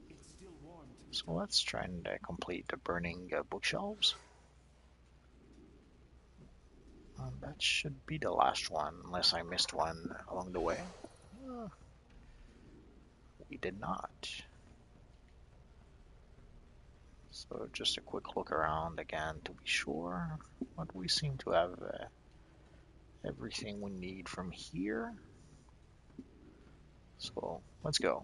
It's still warm to the So let's try and complete the burning bookshelves. That should be the last one, unless I missed one along the way. Uh, we did not. So just a quick look around again to be sure. But we seem to have everything we need from here. So let's go.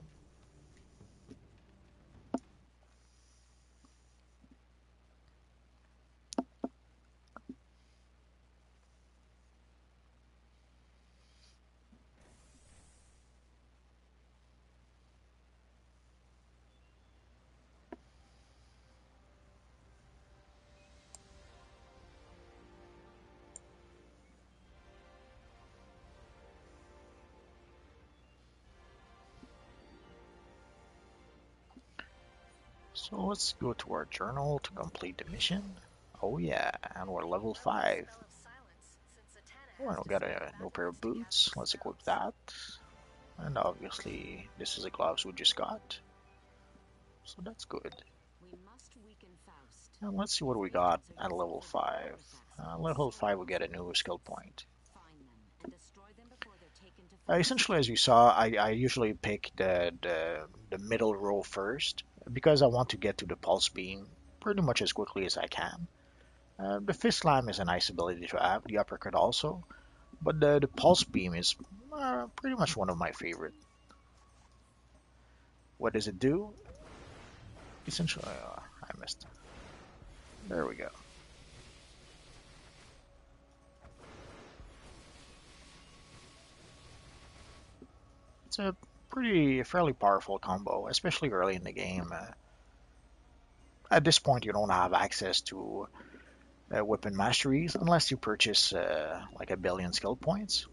So let's go to our journal to complete the mission. Oh yeah, and we're level 5. Spell of silence, since Zatanna Oh, and has we got displayed a new pair battles of to gather boots. the Let's equip spells. that. And obviously, this is the gloves we just got. So that's good. We must weaken Faust. And let's see what His we got agents are at using level the 5. artifacts called Level 5 we souls get a of new skill point. Find them and destroy them before they're taken to Faust. Essentially, as you saw, I usually pick the middle row first because I want to get to the pulse beam pretty much as quickly as I can. The fist slam is a nice ability to have, the uppercut also, but the pulse beam is pretty much one of my favorite. What does it do? Essentially, I missed. There we go. It's a fairly powerful combo, especially early in the game. At this point, you don't have access to weapon masteries unless you purchase like a billion skill points.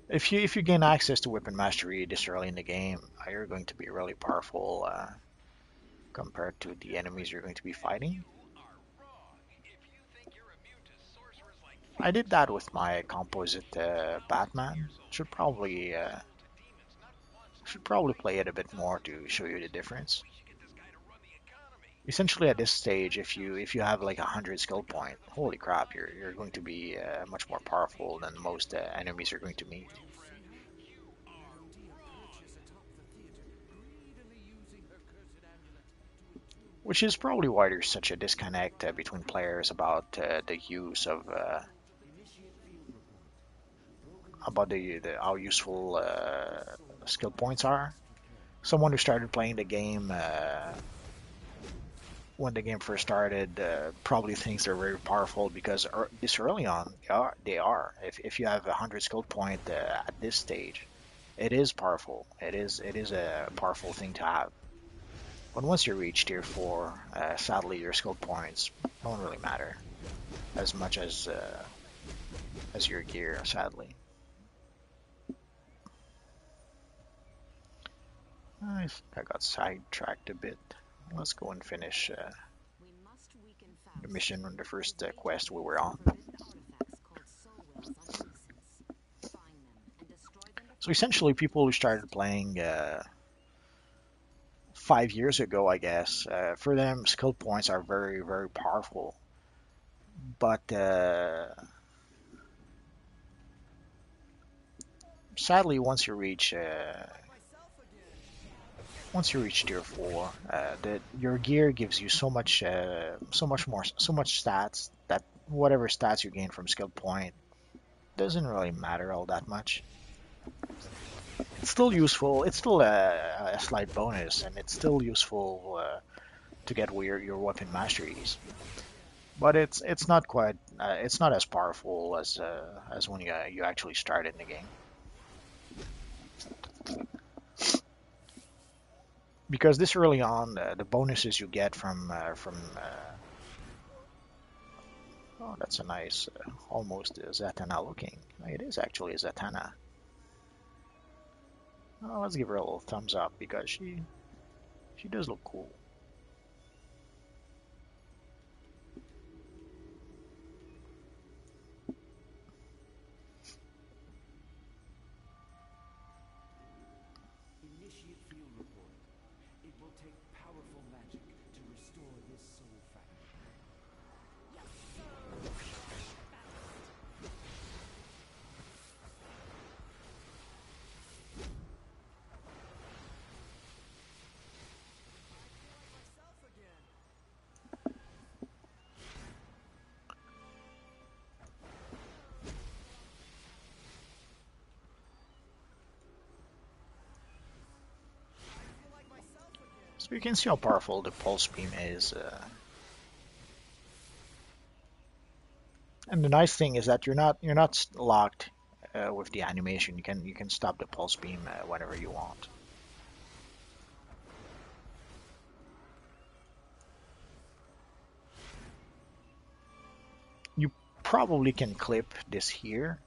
If you gain access to weapon mastery this early in the game, you're going to be really powerful compared to the enemies you're going to be fighting. I did that with my composite Batman. Should probably play it a bit more to show you the difference. Essentially, at this stage, if you have like 100 skill point, holy crap, you're going to be much more powerful than most enemies you're going to meet. Which is probably why there's such a disconnect between players about the use of about the how useful skill points are. Someone who started playing the game when the game first started probably thinks they're very powerful because this early on they are. If you have 100 skill point at this stage, it is powerful. It is a powerful thing to have. But once you reach tier 4, sadly your skill points don't really matter as much as your gear, sadly. I think I got sidetracked a bit. Let's go and finish We must weaken the Faust. mission on the His first agents quest we use were on. forbidden artifacts called soul wells on innocents. Find them and destroy them So before they're essentially, taken to people who Faust. started playing 5 years ago, I guess, for them, skill points are very, very powerful. But sadly, once you reach tier 4, your gear gives you so much stats that whatever stats you gain from skill point doesn't really matter all that much. It's still useful. It's still a slight bonus, and it's still useful to get your weapon masteries. But it's not as powerful as when you actually start in the game. Because this early on, the bonuses you get Oh, that's a nice, almost Zatanna looking. It is actually a Zatanna. Oh, let's give her a little thumbs up because she does look cool. Initiate field report. It will take powerful magic to restore this soul fragment. Yes, sir. Faust. Myself again. Feel like myself again. So you can see how powerful the pulse beam is. And the nice thing is that you're not locked with the animation. You can stop the pulse beam whenever you want. You probably can clip this here.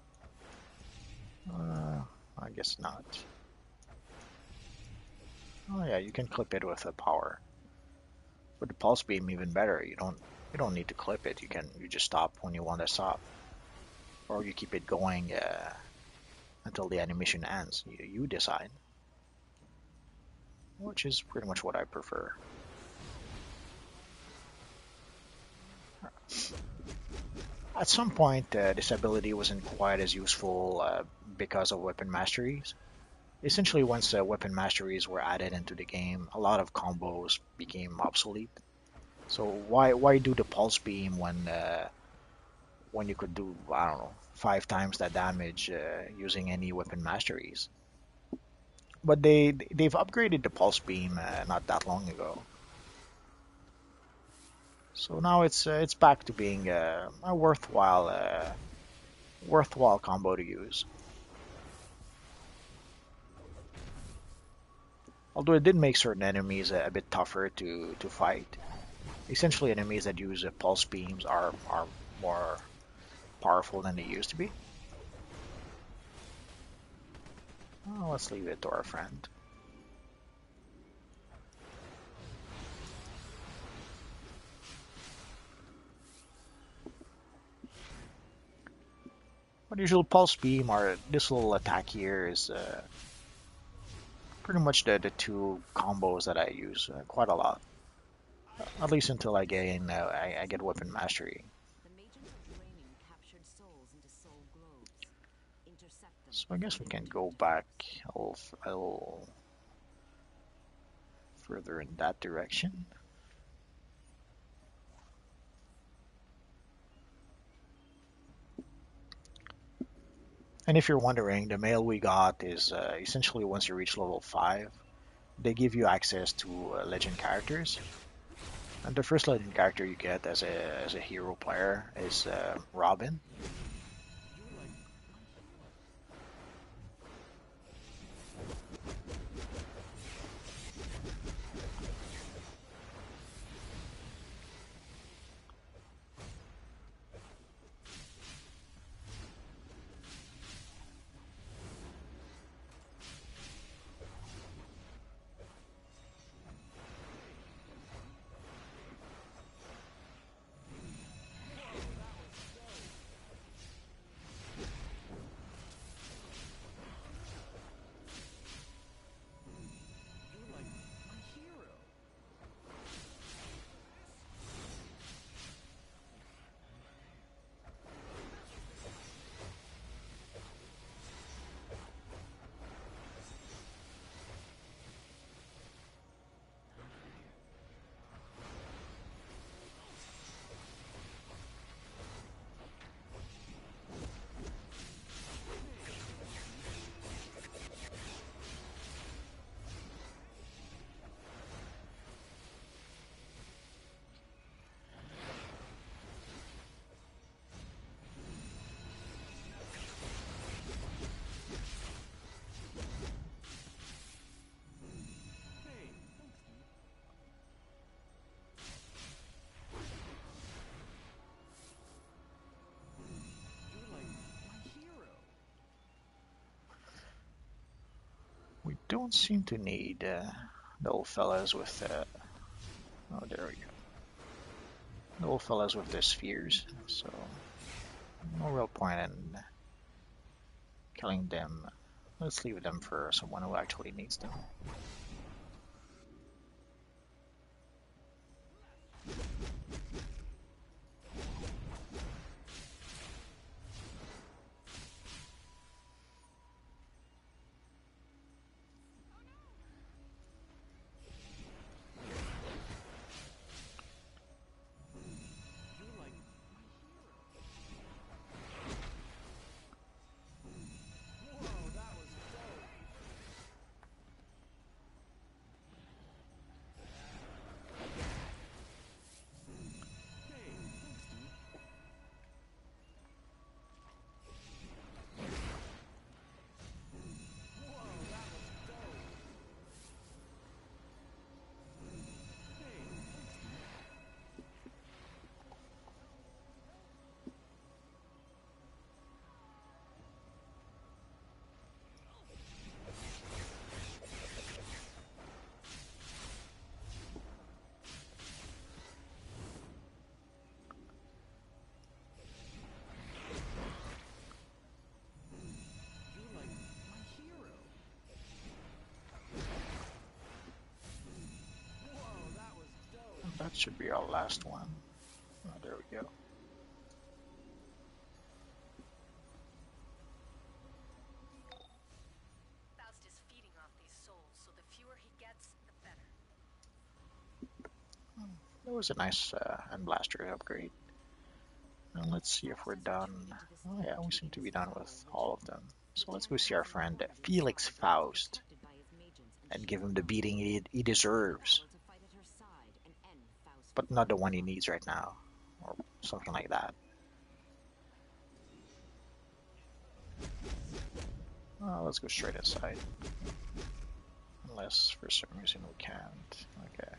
I guess not. Oh yeah, you can clip it with a power. With the pulse beam, even better. You don't need to clip it. You just stop when you want to stop, or you keep it going until the animation ends. You decide, which is pretty much what I prefer. At some point, this ability wasn't quite as useful because of weapon masteries. Essentially, once weapon masteries were added into the game, a lot of combos became obsolete. So why do the pulse beam when you could do, I don't know, 5 times that damage using any weapon masteries? But they've upgraded the pulse beam not that long ago, so now it's back to being a worthwhile combo to use. Although it did make certain enemies a bit tougher to fight. Essentially, enemies that use pulse beams are more powerful than they used to be. Oh, let's leave it to our friend. But usual pulse beam or this little attack here is pretty much the two combos that I use quite a lot. At least until I get weapon mastery. The Magians are draining captured souls into soul globes. Intercept them So I guess we and can return go to back Earth. a little further in that direction. And if you're wondering, the mail we got is essentially once you reach level 5, they give you access to legend characters. And the first legend character you get as a hero player is Robin. don't seem to need the old fellas with oh, there we go. The old fellas with their spheres, so no real point in killing them. Let's leave them for someone who actually needs them. You're like my hero. Whoa, that was dope. Hey, thanks, dude. Whoa, that was dope. Hey, thanks, dude. You're like my hero. Whoa, that was dope. That should be our last one. Oh, there we go. Faust is feeding off these souls, so the fewer he gets, the better. That was a nice end blaster upgrade. And let's see if we're done. Oh yeah, we seem to be done with all of them. So let's go see our friend Felix Faust and give him the beating he deserves, but not the one he needs right now, or something like that. Let's go straight inside. Unless for some reason we can't. Okay.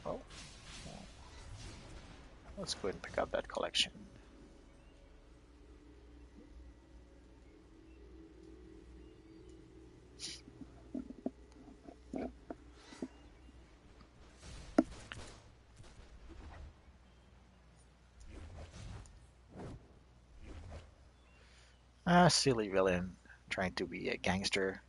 Oh. Well, let's go ahead and pick up that collection. Silly villain trying to be a gangster.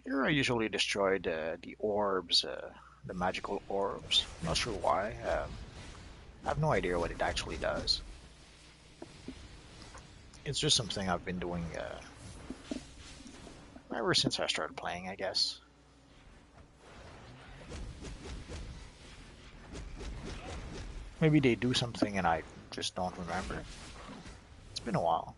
Here I usually destroy the orbs, the magical orbs. Not sure why. I have no idea what it actually does. It's just something I've been doing ever since I started playing, I guess. Maybe they do something and I just don't remember. It's been a while.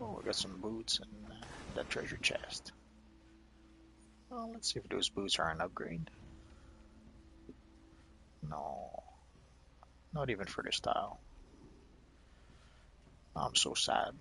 Oh, we got some boots and that treasure chest. Well, let's see if those boots are an upgrade. No, not even for the style. I'm so sad.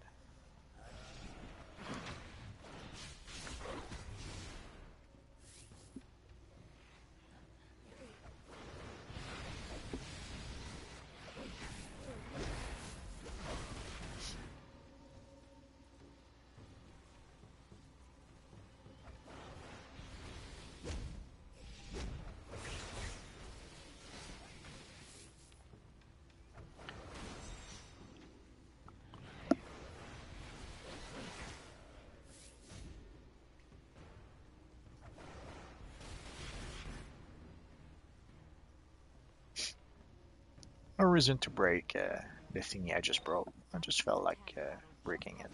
reason to break the thingy I just broke. I just felt like breaking it.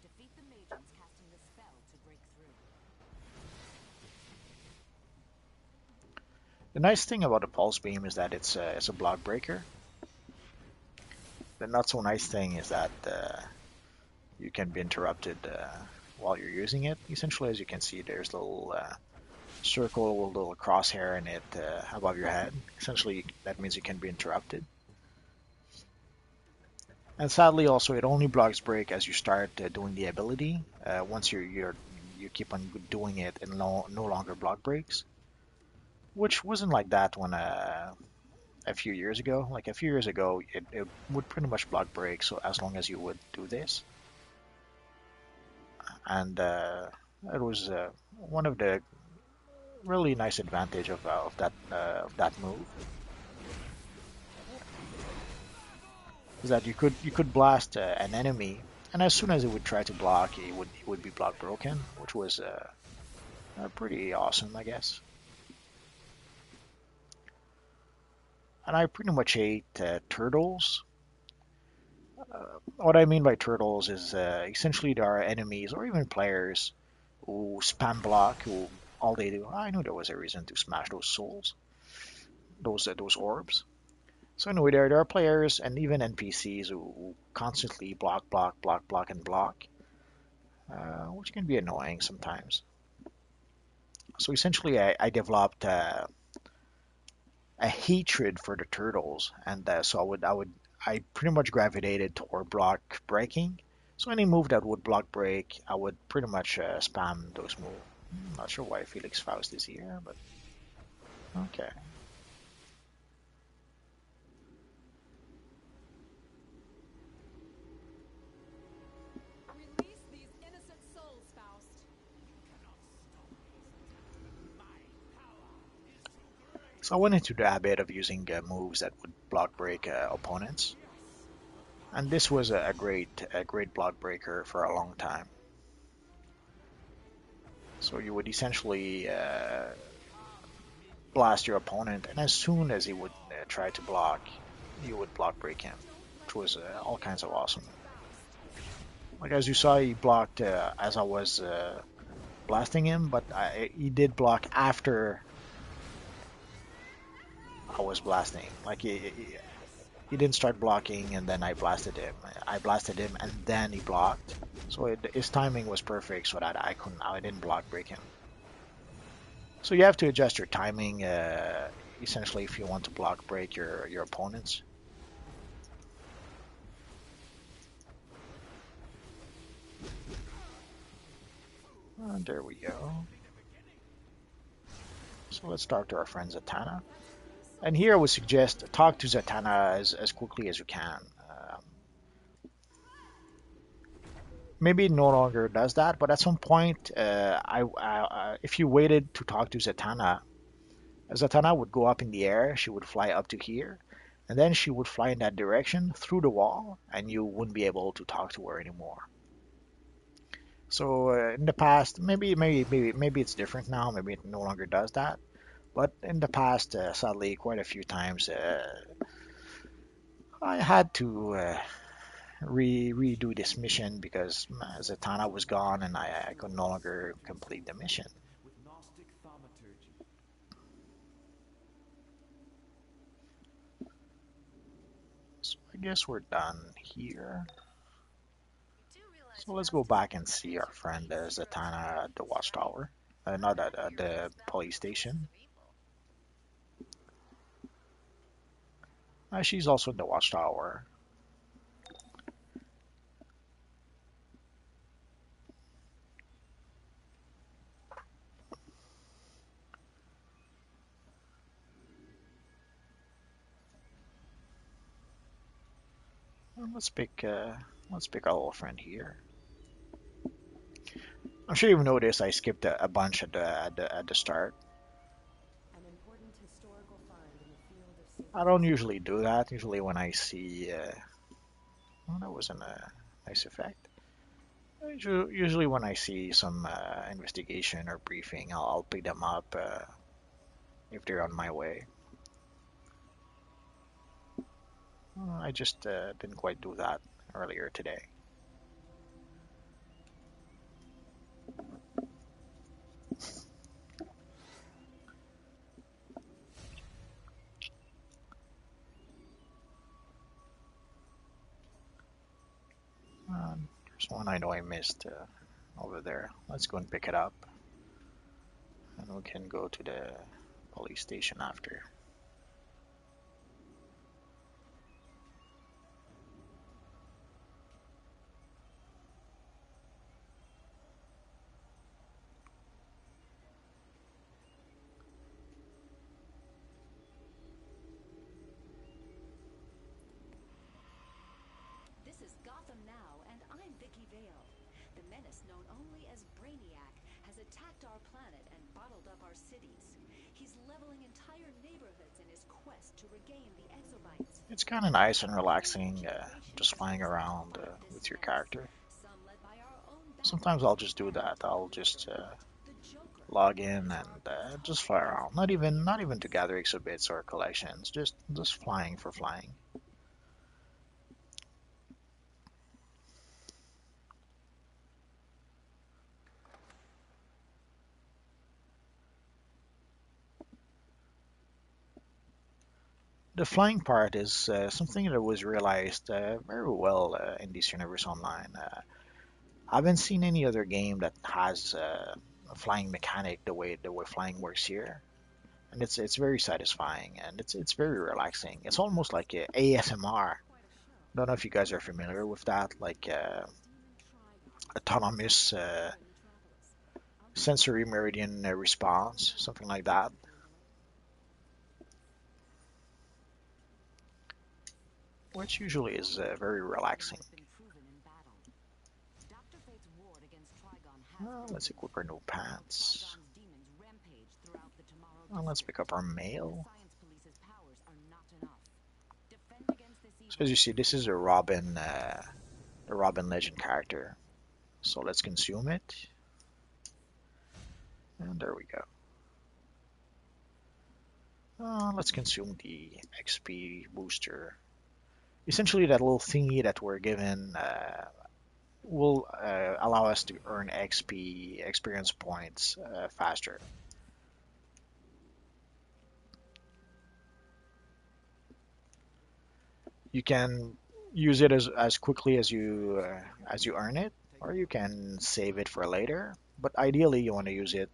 Defeat the mages casting the spell to break through. The nice thing about the pulse beam is that it's a block breaker. The not so nice thing is that you can be interrupted while you're using it. Essentially, as you can see, there's a little circle with a little crosshair in it above your head. Essentially, that means you can be interrupted. And sadly, also, it only blocks break as you start doing the ability. Once you keep on doing it, it no longer block breaks, which wasn't like that when a few years ago. Like a few years ago, it would pretty much block break. So as long as you would do this, and it was one of the really nice advantage of that move is that you could blast an enemy, and as soon as it would try to block, it would be block broken, which was pretty awesome, I guess. And I pretty much hate turtles. What I mean by turtles is essentially there are enemies or even players who spam block, who all they do. I knew there was a reason to smash those souls, those orbs. So anyway, there are players and even NPCs who constantly block, block, block, block, and block, which can be annoying sometimes. So essentially, I developed a hatred for the turtles, and so I pretty much gravitated toward block breaking. So any move that would block break, I would pretty much spam those moves. I'm not sure why Felix Faust is here, but okay. Release these innocent souls, Faust. So I went into the habit of using moves that would block break opponents, and this was a great block breaker for a long time. So you would essentially blast your opponent, and as soon as he would try to block, you would block break him, which was all kinds of awesome. Like as you saw, he blocked as I was blasting him, but he did block after I was blasting. Like he didn't start blocking and then I blasted him. I blasted him and then he blocked. So his timing was perfect so that I didn't block break him. So you have to adjust your timing essentially if you want to block break your opponents. And there we go. So let's talk to our friend Zatanna. And here I would suggest talk to Zatanna as quickly as you can. Maybe it no longer does that, but at some point, if you waited to talk to Zatanna, Zatanna would go up in the air, she would fly up to here, and then she would fly in that direction through the wall, and you wouldn't be able to talk to her anymore. So in the past, maybe it's different now. Maybe it no longer does that. But in the past, sadly, quite a few times, I had to redo this mission because Zatanna was gone and I could no longer complete the mission. With Gnostic thaumaturgy. So I guess we're done here. You do realize So let's Faust go is back and see our friend Zatanna at the Watchtower. Not at the police station. She's also in the Watchtower. Let's pick our little friend here. I'm sure you've noticed I skipped a bunch at the start. An important historical find in the field of sacred I don't usually do that. Usually when I see, well, that wasn't a nice effect. Usually when I see some investigation or briefing, I'll pick them up if they're on my way. I just didn't quite do that earlier today. There's one I know I missed over there. Let's go and pick it up. And we can go to the police station after. This is Gotham now, and I'm Vicky Vale. The menace known only as Brainiac has attacked our planet and bottled up our cities. He's leveling entire neighborhoods in his quest to regain the exobytes. It's kind of nice and relaxing just flying around with your character. Some led by our own Sometimes I'll just do that. I'll just log in and just fly around. Not even to gather exhibits or collections. Just flying for flying. The flying part is something that was realized very well in this universe online. I haven't seen any other game that has a flying mechanic the way flying works here, and it's very satisfying and it's very relaxing. It's almost like a ASMR. Don't know if you guys are familiar with that, like autonomous sensory meridian response, something like that. Which usually is very relaxing. Let's equip our new pants. Let's pick up our mail. So as you see, this is a the Robin Legend character. So let's consume it. And there we go. Let's consume the XP booster. Essentially, that little thingy that we're given will allow us to earn XP, experience points, faster. You can use it as quickly as you earn it, or you can save it for later. But ideally, you want to use it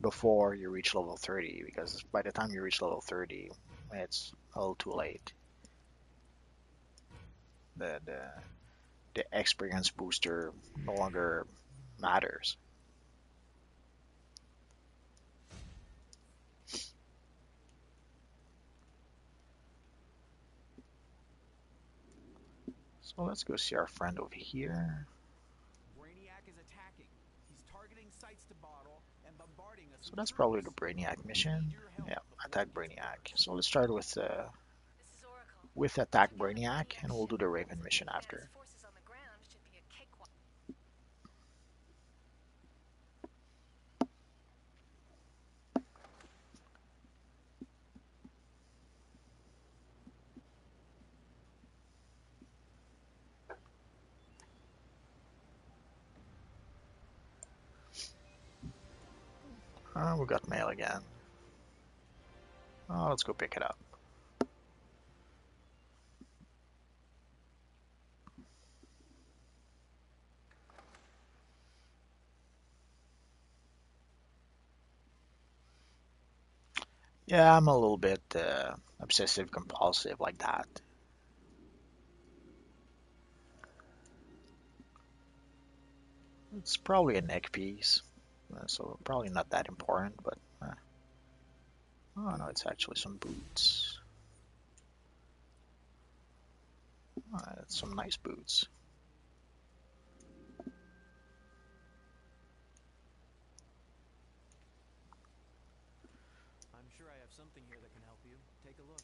before you reach level 30, because by the time you reach level 30, it's a little too late. The experience booster no longer matters. So let's go see our friend over here. Brainiac is attacking. He's targeting sites to bottle and bombarding us. So that's probably the Brainiac mission. Yeah, attack Brainiac. So let's start This is Oracle. with attack Brainiac, and we'll do the Raven mission after. Forces on the ground should be a cakewalk. We got mail again. Let's go pick it up. Yeah, I'm a little bit obsessive compulsive like that. It's probably a neck piece, so probably not that important, but oh no, it's actually some boots. It's some nice boots. I'm sure I have something here that can help you. Take a look.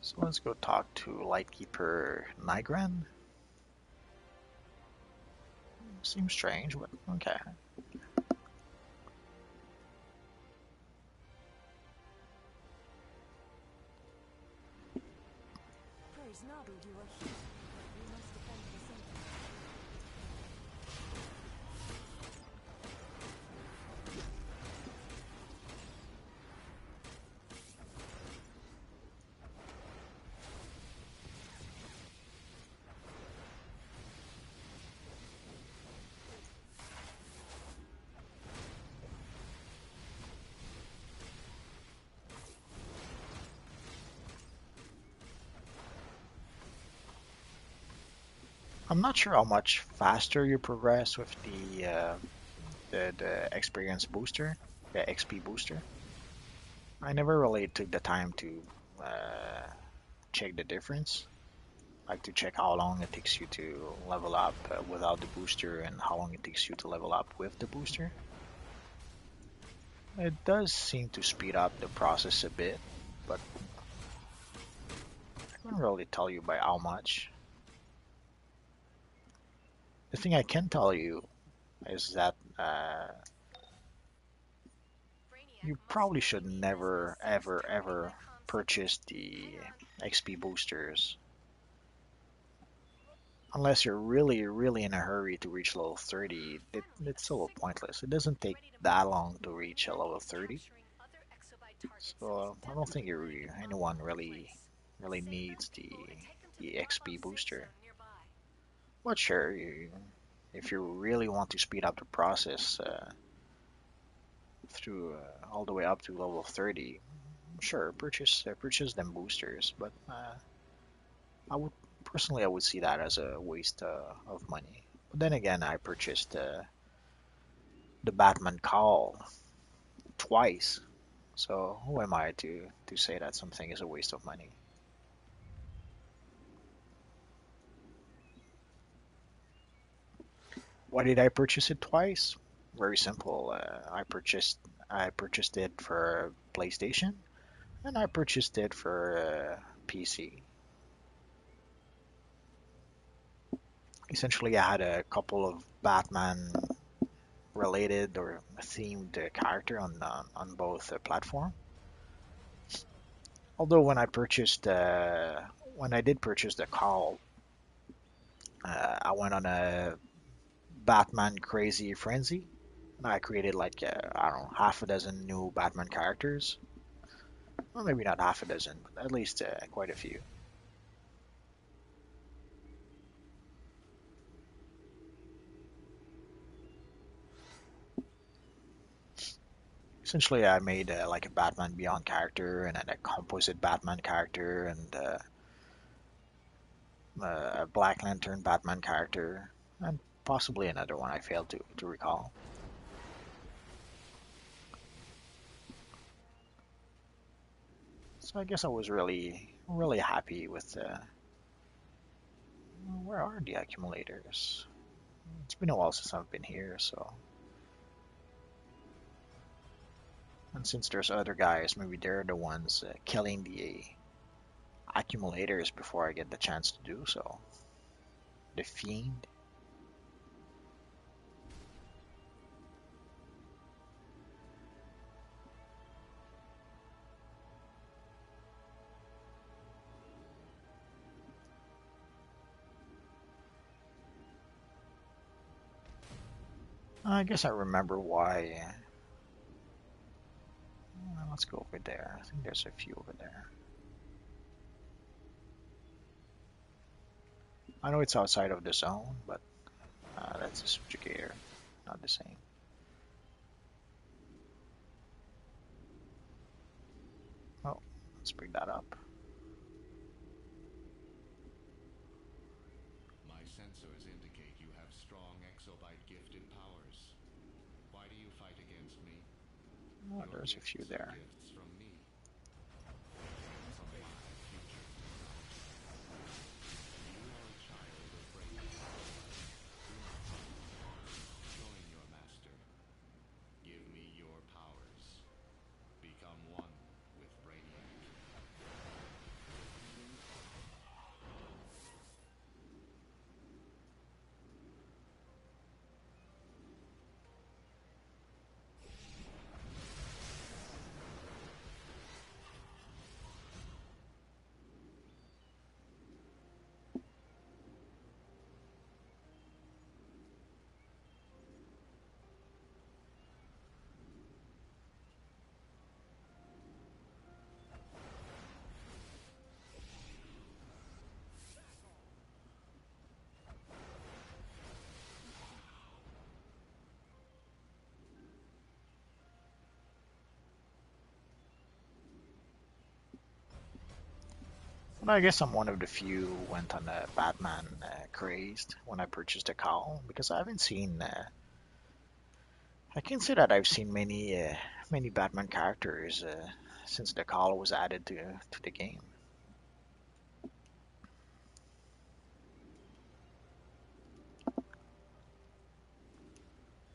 So let's go talk to Lightkeeper Nigran. Seems strange, but okay. Praise Nabu, you are here. We must defend the center. I'm not sure how much faster you progress with the experience booster, the XP booster. I never really took the time to uh, check the difference, like to check how long it takes you to level up without the booster and how long it takes you to level up with the booster. It does seem to speed up the process a bit, but I can't really tell you by how much. The thing I can tell you is that Brainiac you must probably really should mean never, business. ever, Terminating ever that comm signal. purchase the Hang on. XP boosters unless you're really, really in a hurry to reach level 30. Finally, a It's a little signal. pointless. It doesn't take Ready to that move. long to reach a Brainiac level is 30, capturing other exobyte targets, so he's so I don't think definitely ready to bomb anyone the whole really, place. really Save needs those people and take them to the the XP drop-off safe booster. zone nearby. But sure, if you really want to speed up the process through all the way up to level 30, sure, purchase them boosters. But I would personally, I would see that as a waste of money. But then again, I purchased the Batman Call twice, so who am I to say that something is a waste of money? Why did I purchase it twice? Very simple. I purchased it for PlayStation, and I purchased it for PC. Essentially, I had a couple of Batman related or themed character on both platform. Although when I did purchase the Call, I went on a Batman crazy frenzy. And I created like I don't know, half a dozen new Batman characters. Well, maybe not half a dozen, but at least quite a few. Essentially, I made like a Batman Beyond character and then a composite Batman character and a Black Lantern Batman character and possibly another one I failed to recall. So I guess I was really really happy with where are the accumulators? It's been a while since I've been here, so and since there's other guys, maybe they're the ones killing the accumulators before I get the chance to do so. The Fiend. I guess I remember why. Let's go over there. I think there's a few over there. I know it's outside of the zone, but that's a subjugator, not the same. Oh, let's bring that up. My sensors indicate you have strong exobyte gifted powers. Why do you fight against me? Oh, Your there's a few gifts are there. gifts from me. From my future. You are a child of Brainiac. Do not run. Join your master. Give me your powers. Become one with Brainiac. But I guess I'm one of the few who went on a Batman crazed when I purchased a cowl because I haven't seen. I can say that I've seen many Batman characters since the cowl was added to the game.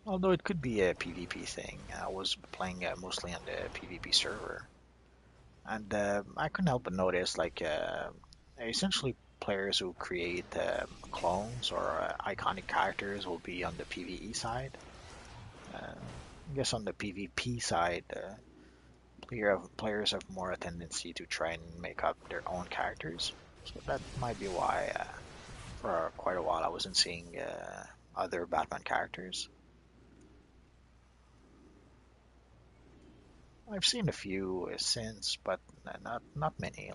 Although it could be a PvP thing. I was playing mostly on the PvP server, and I couldn't help but notice essentially players who create clones or iconic characters will be on the PvE side. I guess on the PvP side, players have more a tendency to try and make up their own characters. So that might be why for quite a while I wasn't seeing other Batman characters. I've seen a few since, but not many.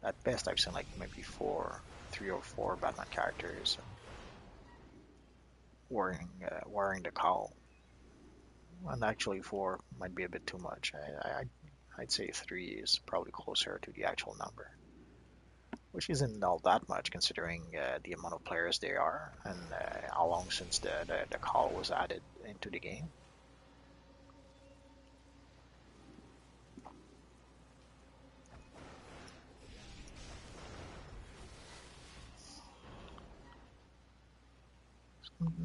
At best, I've seen like maybe 3 or 4 Batman characters wearing the cowl. And actually, 4 might be a bit too much. I'd say 3 is probably closer to the actual number, which isn't all that much considering the amount of players there are and how long since the cowl was added into the game.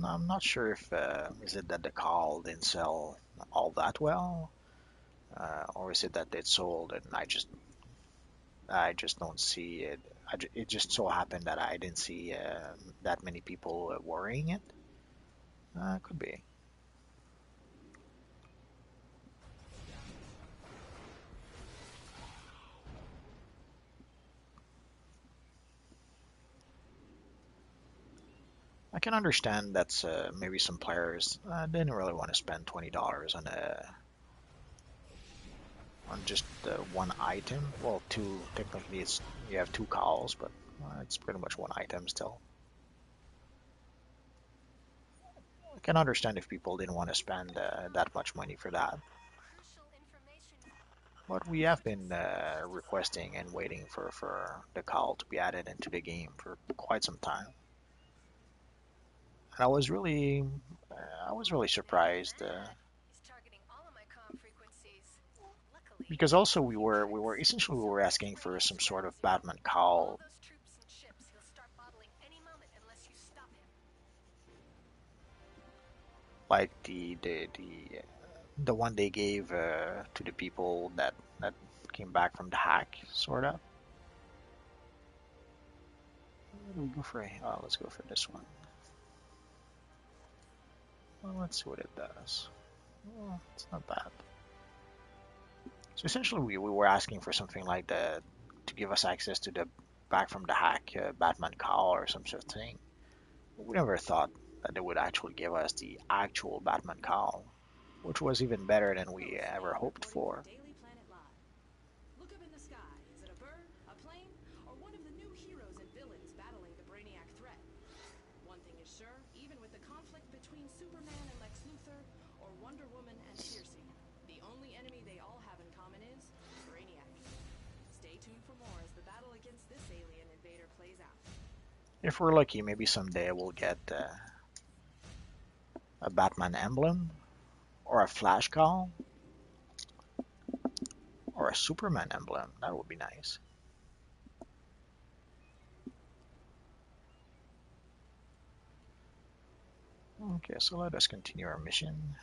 I'm not sure if is it that the cowl didn't sell all that well, or is it that it sold and I just don't see it. It just so happened that I didn't see that many people wearing it. Could be. I can understand that's maybe some players didn't really want to spend $20 on just one item. Well, two technically it's you have 2 calls, but it's pretty much one item still. I can understand if people didn't want to spend that much money for that. Crucial information. But we have been requesting and waiting for the call to be added into the game for quite some time. And I was really surprised He's targeting all of my comm frequencies. Luckily, because also we were asking for some sort of Batman all cowl, those troops and ships he'll start bottling any moment unless you stop him. like the one they gave to the people that came back from the hack, sort of. What do we go for? Let's go for this one. Well, let's see what it does. Well, it's not bad. So essentially, we were asking for something like that to give us access to the back from the hack Batman cowl or some sort of thing. We never thought that they would actually give us the actual Batman cowl, which was even better than we ever hoped for. Daily Planet Live. Look up in the sky. Is it a bird, a plane, or one of the new heroes and villains battling the Brainiac threat? One thing is sure, even with the conflict between Superman and Lex Luthor, or Wonder Woman and Circe, the only enemy they all have in common is Brainiac. Stay tuned for more as the battle against this alien invader plays out. If we're lucky, maybe someday we'll get a Batman emblem, or a Flash cowl, or a Superman emblem. That would be nice. Okay, so let us continue our mission.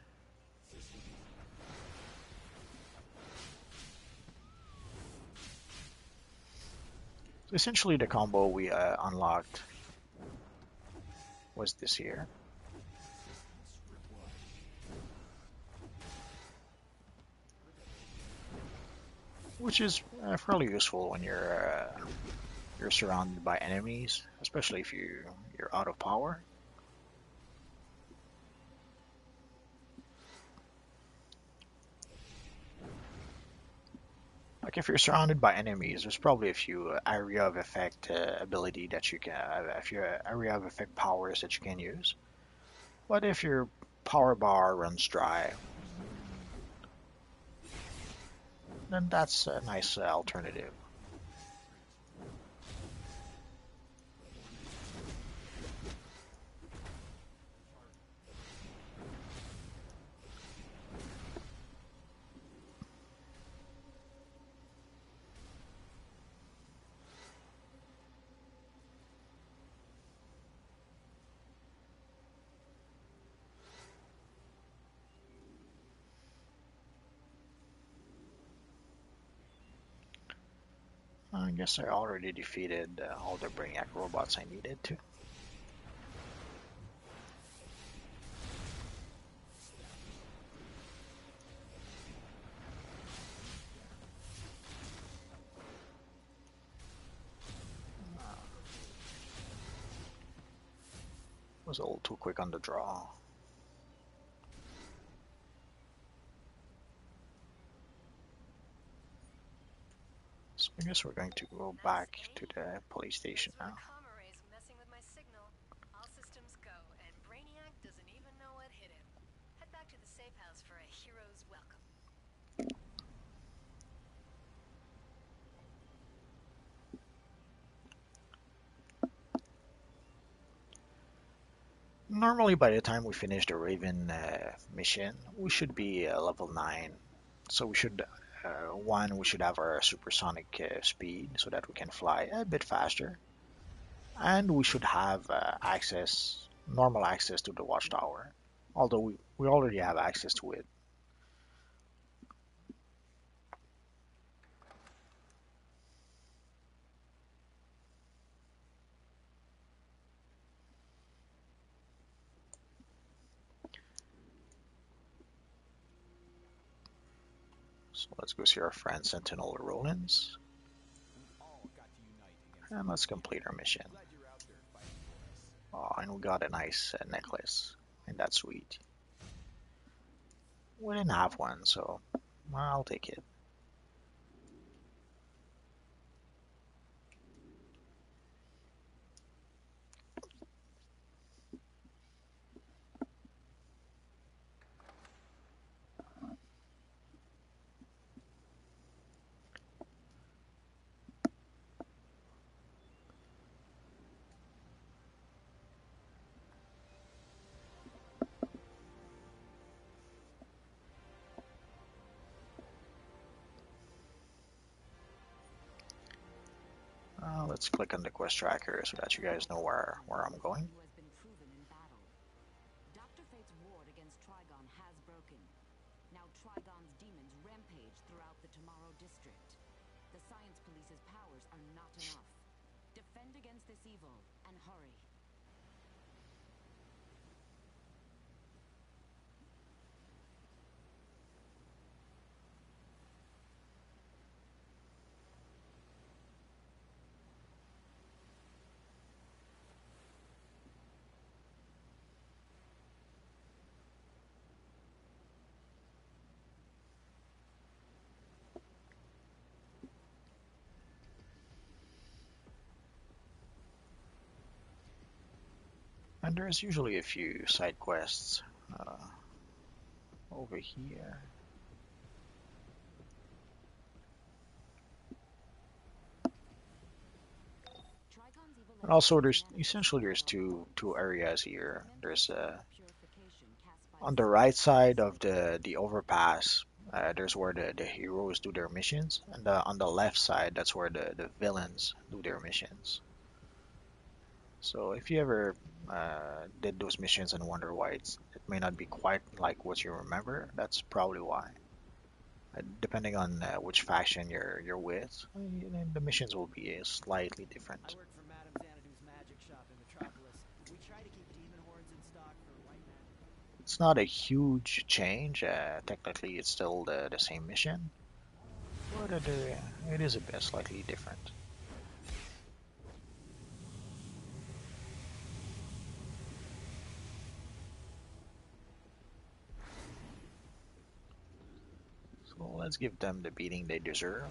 So essentially, the combo we unlocked was this here. Which is fairly useful when you're surrounded by enemies, especially if you're out of power. Like if you're surrounded by enemies, there's probably a few area of effect ability that you can, a few area of effect powers that you can use. But if your power bar runs dry, then that's a nice alternative. I guess I already defeated all the Brainiac robots I needed to. Was a little too quick on the draw. So I guess we're going to go back to the police station now. Comma rays messing with my signal. All systems go, and Brainiac doesn't even know what hit him. Head back to the safe house for a hero's welcome. Normally, by the time we finish the Raven mission, we should be level 9. So we should, we should have our supersonic speed so that we can fly a bit faster. And we should have normal access to the Watchtower. Although we already have access to it. So let's go see our friend Sentinel Rollins. And let's complete our mission. Oh, and we got a nice necklace. And that's sweet. We didn't have one, so I'll take it. Let's click on the quest tracker so that you guys know where I'm going. Who has been proven in battle. Dr. Fate's ward against Trigon has broken. Now Trigon's demons rampage throughout the Tomorrow district. The Science Police's powers are not enough. Defend against this evil, and hurry. And there's usually a few side quests over here. And also, there's two areas here. There's on the right side of the overpass. There's where the heroes do their missions, and on the left side, that's where the villains do their missions. So if you ever did those missions and wonder why it may not be quite like what you remember, that's probably why. Depending on which faction you're with, the missions will be slightly different. I work for Madame Xanadu's magic shop in Metropolis. We try to keep demon horns in stock for white magic. It's not a huge change. Technically, it's still the same mission, but it is a bit slightly different. So let's give them the beating they deserve.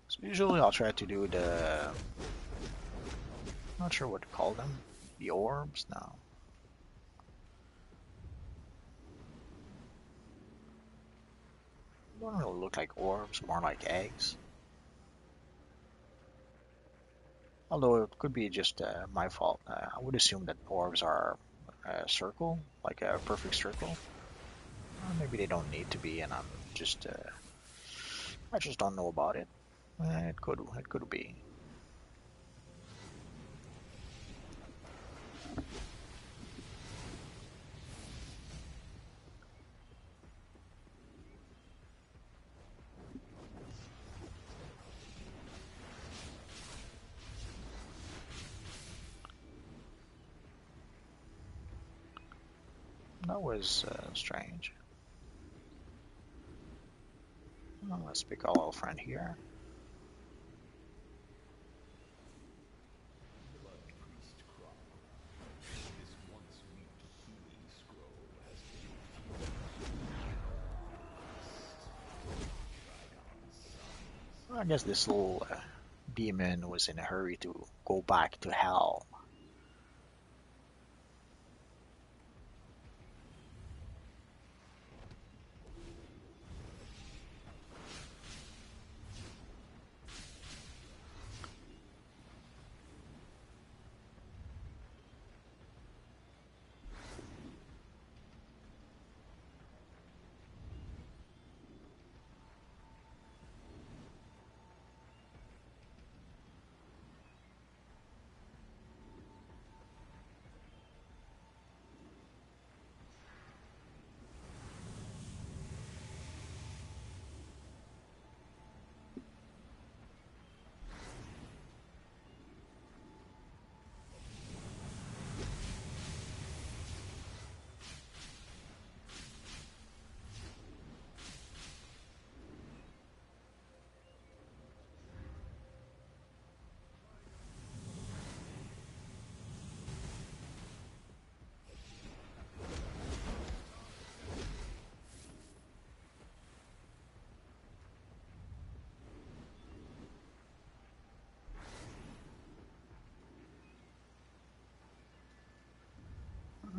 So usually I'll try to do not sure what to call them, the orbs now. Don't really look like orbs, more like eggs. Although it could be just my fault. I would assume that orbs are a circle, like a perfect circle. Maybe they don't need to be, and I just don't know about it. It could be. That was strange. Well, let's pick our little friend here. I guess this little demon was in a hurry to go back to hell.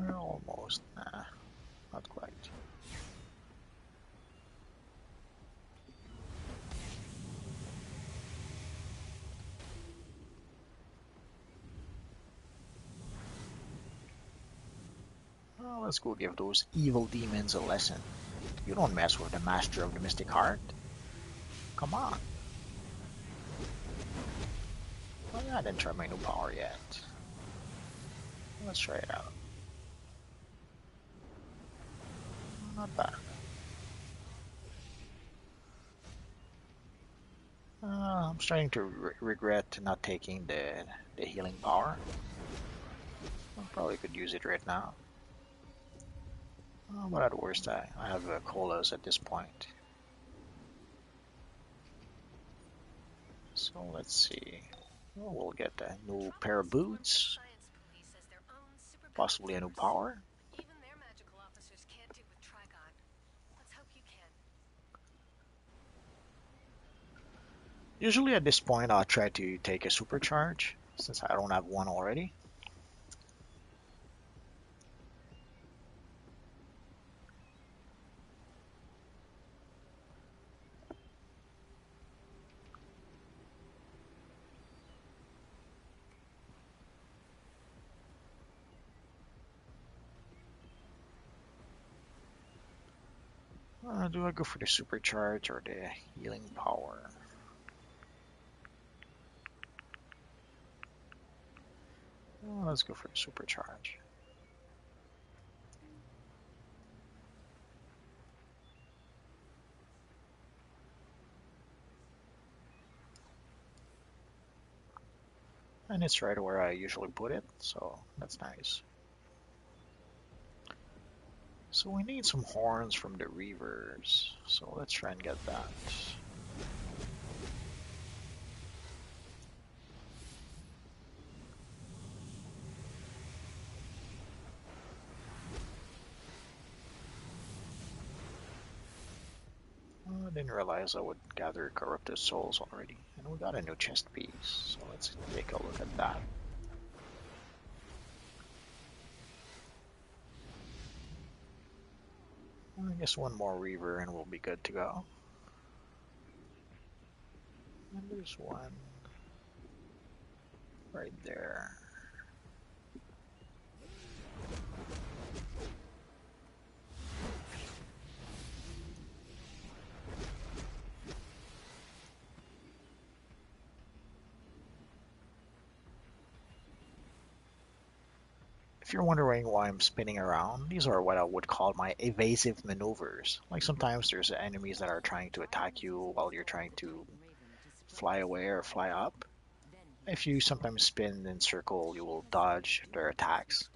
Almost. Nah, not quite. Well, let's go give those evil demons a lesson. You don't mess with the master of the mystic heart. Come on. Oh, yeah, I didn't try my new power yet. Let's try it out. Not bad. I'm starting to regret not taking the healing power. I probably could use it right now. But at worst, I have colas at this point. So let's see. Well, we'll get a new pair of boots, possibly a new power. Even their magical officers can't do with Trigon. Let's hope you can. Usually at this point, I'll try to take a supercharge, since I don't have one already. Do I go for the supercharge or the healing power? Let's go for the supercharge. And it's right where I usually put it, so that's nice. So we need some horns from the Reavers, so let's try and get that. I didn't realize I would gather corrupted souls already. And we got a new chest piece, so let's take a look at that. I guess one more Reaver and we'll be good to go. And there's one right there. If you're wondering why I'm spinning around, these are what I would call my evasive maneuvers. Like sometimes there's enemies that are trying to attack you while you're trying to fly away or fly up. If you sometimes spin in circle, you will dodge their attacks.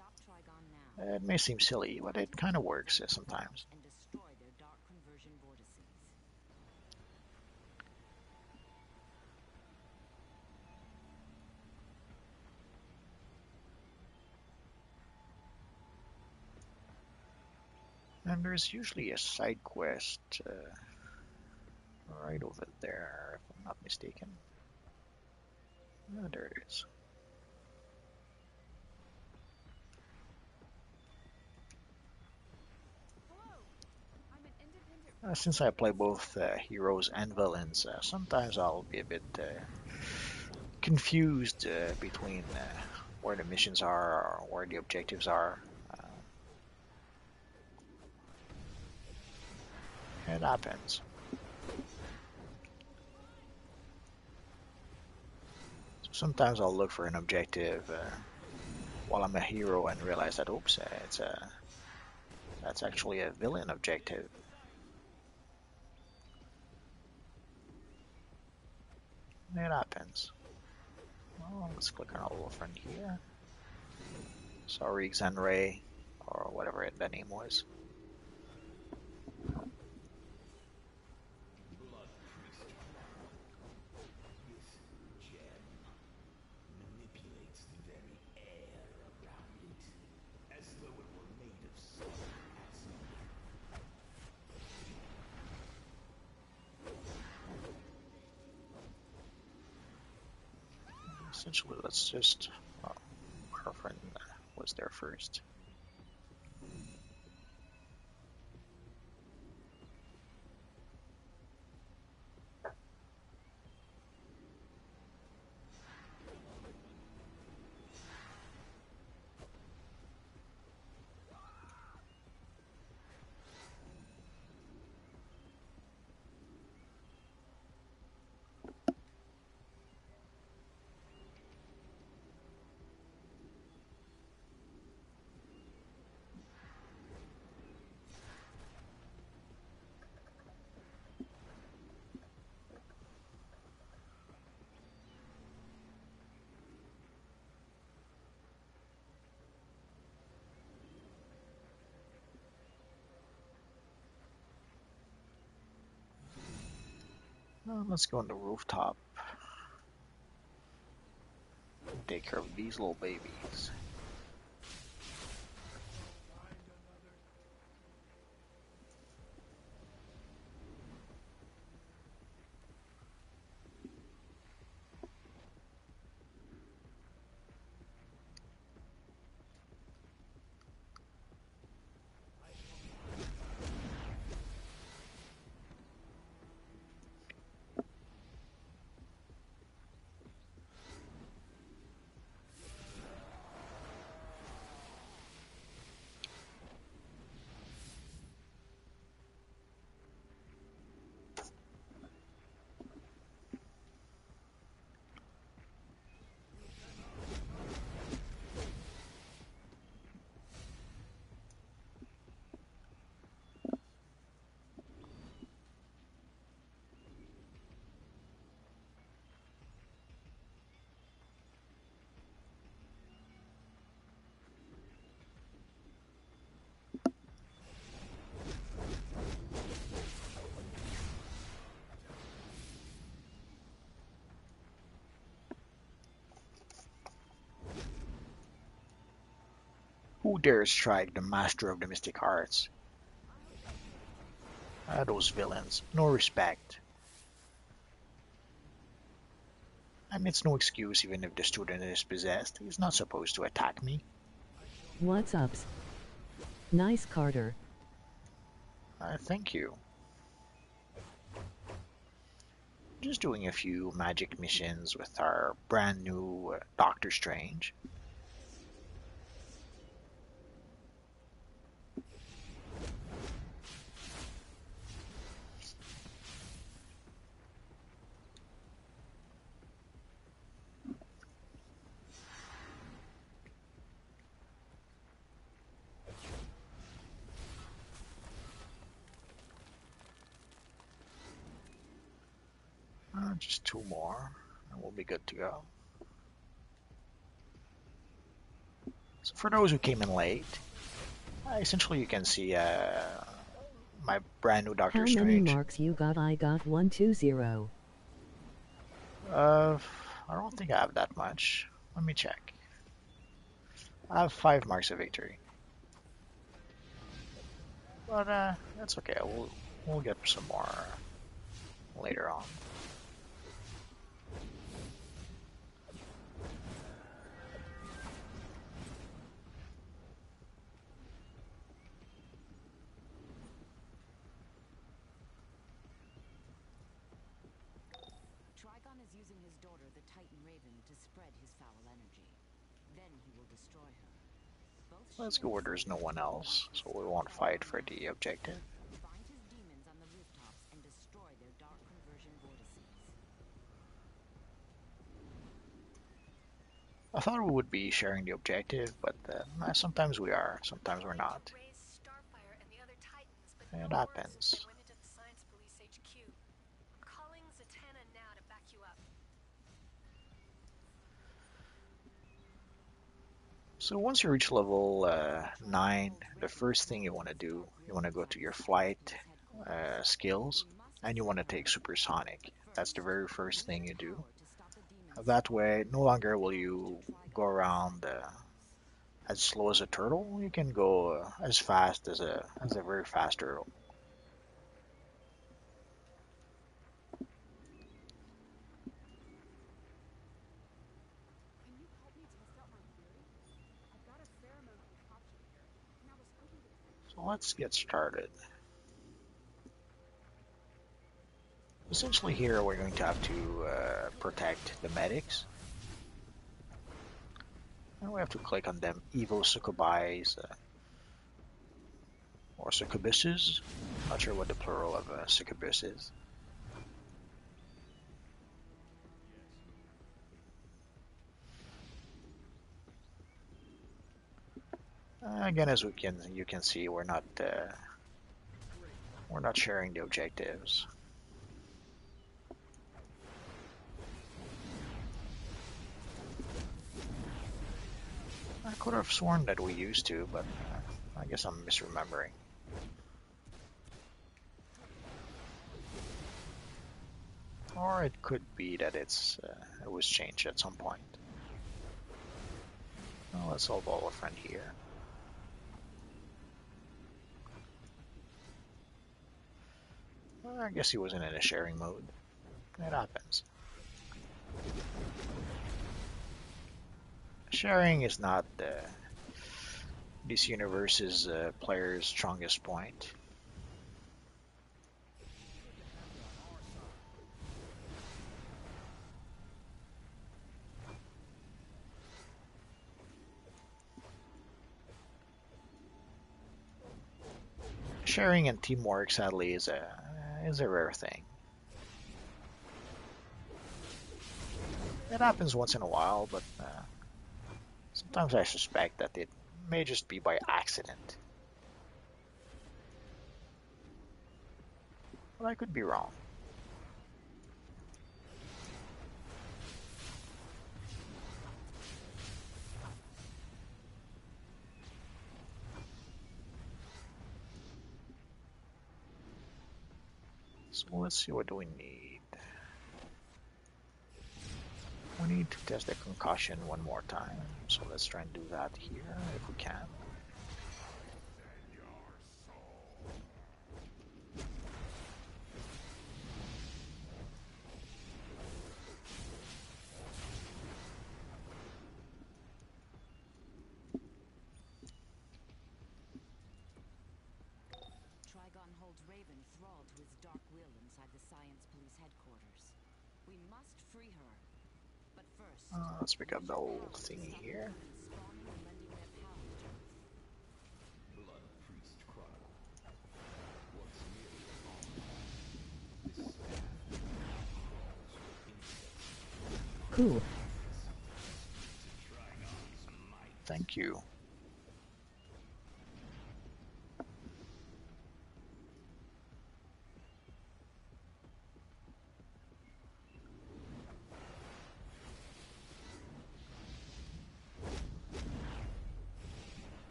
It may seem silly, but it kind of works sometimes. And destroy their dark conversion vortices. And there's usually a side quest right over there, if I'm not mistaken. There it is. Since I play both heroes and villains, sometimes I'll be a bit confused between where the missions are or where the objectives are. Uh, it happens. So sometimes I'll look for an objective while I'm a hero and realize that, oops, that's actually a villain objective. It happens. Well, let's click on our little friend here. Sorry, Xanray, or whatever that name was. Blood priest This gem manipulates the very air around it, as though it were made of solid acid. Essentially, let's just. Well, our friend was there first. Let's go on the rooftop. Take care of these little babies. Who dares strike the master of the mystic arts? Those villains. No respect. And it's no excuse even if the student is possessed. He's not supposed to attack me. What's ups? Nice Carter. Thank you. Just doing a few magic missions with our brand new Doctor Strange. Just two more, and we'll be good to go. So for those who came in late, Essentially, you can see my brand new Doctor How many Strange. marks you got? I got 120. Uh, I don't think I have that much. Let me check. I have 5 marks of victory, but that's okay. We'll get some more later on. Trigon is using his daughter, the Titan Raven, to spread his foul energy. Then he will destroy her. Both Let's she go and where his there's no sister one will else, use this so we dark won't power fight for now. the objective. Find his demons on the rooftops and destroy their dark conversion vortices. I thought we would be sharing the objective, but sometimes we are, sometimes we're Tried not. to raise Starfire and the other Titans, but It no word since they happens. went into the Science Police HQ. I'm calling Zatanna now to back you up. So once you reach level 9, the first thing you want to do, you want to go to your flight skills, and you want to take supersonic. That's the very first thing you do. That way, no longer will you go around as slow as a turtle. You can go as fast as a very fast turtle. Can you help me test out my theory? I've got a fair amount of concoction here, and I was hoping to So let's get started. Essentially here we're going to have to protect the medics. And we have to click on them evil succubi or succubuses. Not sure what the plural of succubus is. Again, as you can see, we're not sharing the objectives. I could have sworn that we used to, but I guess I'm misremembering. Or it could be that it was changed at some point. Well, let's solve all our friend here. Well, I guess he wasn't in a sharing mode. It happens. Sharing is not this universe's player's strongest point. Sharing and teamwork, sadly, is a rare thing. It happens once in a while, but sometimes I suspect that it may just be by accident. But I could be wrong. So let's see, what do we need? We need to test the concussion one more time. So let's try and do that here if we can. Trigon holds Raven thralled to his dark will inside the Science Police headquarters. We must free her. But first, Let's pick we up the need whole power to thingy stop the here. demons spawning and lending their power to Earth. Blood Priest Chronicle. Once merely a bomb, this staff crawls with insects. Cool. Trigon's might. Thank you.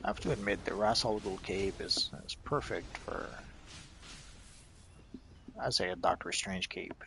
I have to admit the Rasalgul Cave is perfect for, I say, a Doctor Strange cape.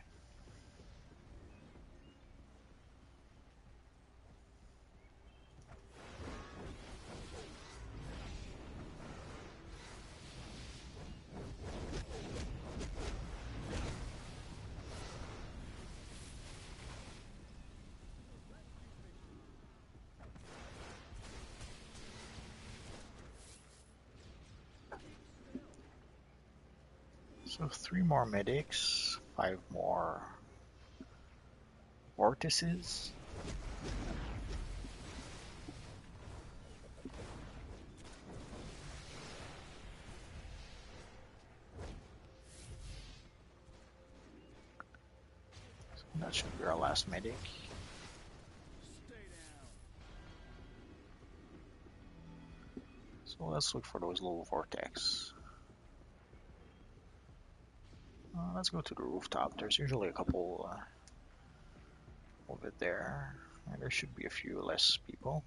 So 3 more medics, 5 more vortices. So that should be our last medic. So let's look for those little vortex. Let's go to the rooftop. There's usually a couple over there. And there should be a few less people.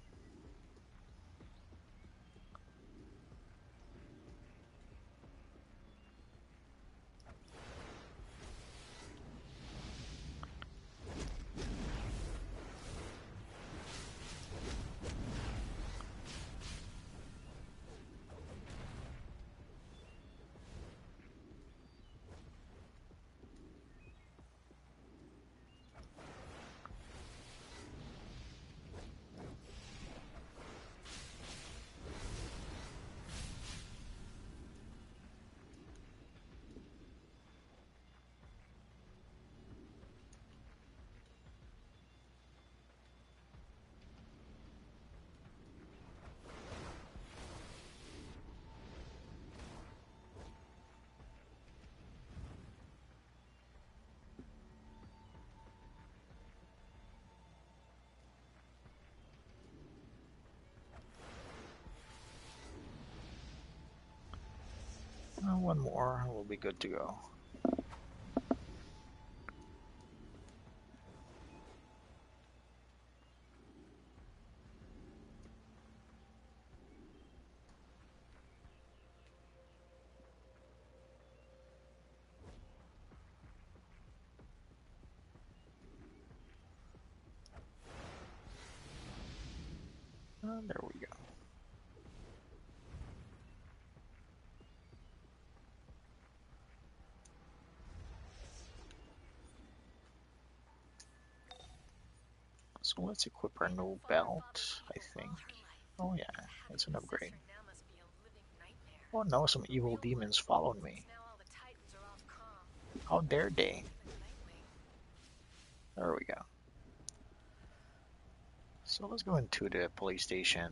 One more, we'll be good to go. There we go. So let's equip our new belt, I think. Oh yeah, it's an upgrade. Oh no, some evil demons followed me. How dare they? There we go. So let's go into the police station.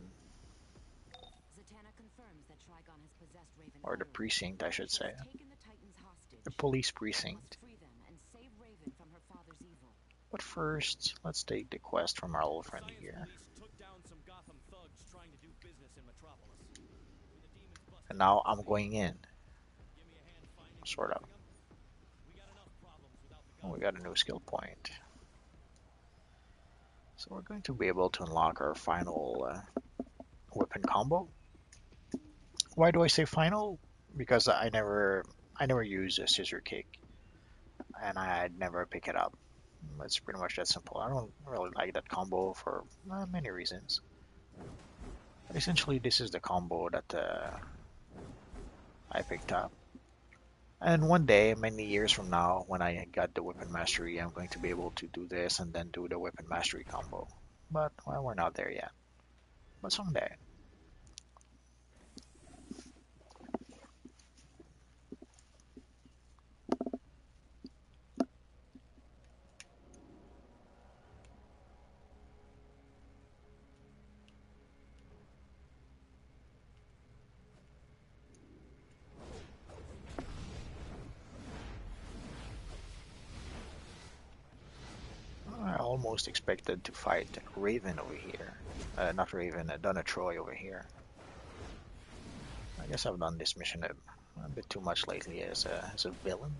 Zatanna confirms that Trigon has possessed Raven Or the utterly. precinct, I should She say. has taken the Titans hostage. The police We must precinct. free them and save Raven from her father's evil. But first, let's take the quest from our little friend here. Took down some Gotham thugs trying to do business in Metropolis. With the demons busted, And now I'm going in. give me a hand finding Sort of. them. We got enough problems without the Oh, we got a new skill point. So we're going to be able to unlock our final weapon combo. Why do I say final? Because I never use a scissor kick, and I'd never pick it up. It's pretty much that simple. I don't really like that combo for many reasons. But essentially, this is the combo that I picked up. And one day, many years from now, when I got the weapon mastery, I'm going to be able to do this and then do the weapon mastery combo. But well, we're not there yet. But someday. I almost expected to fight Raven over here. Not Raven, Donna Troy over here. I guess I've done this mission a bit too much lately as a villain.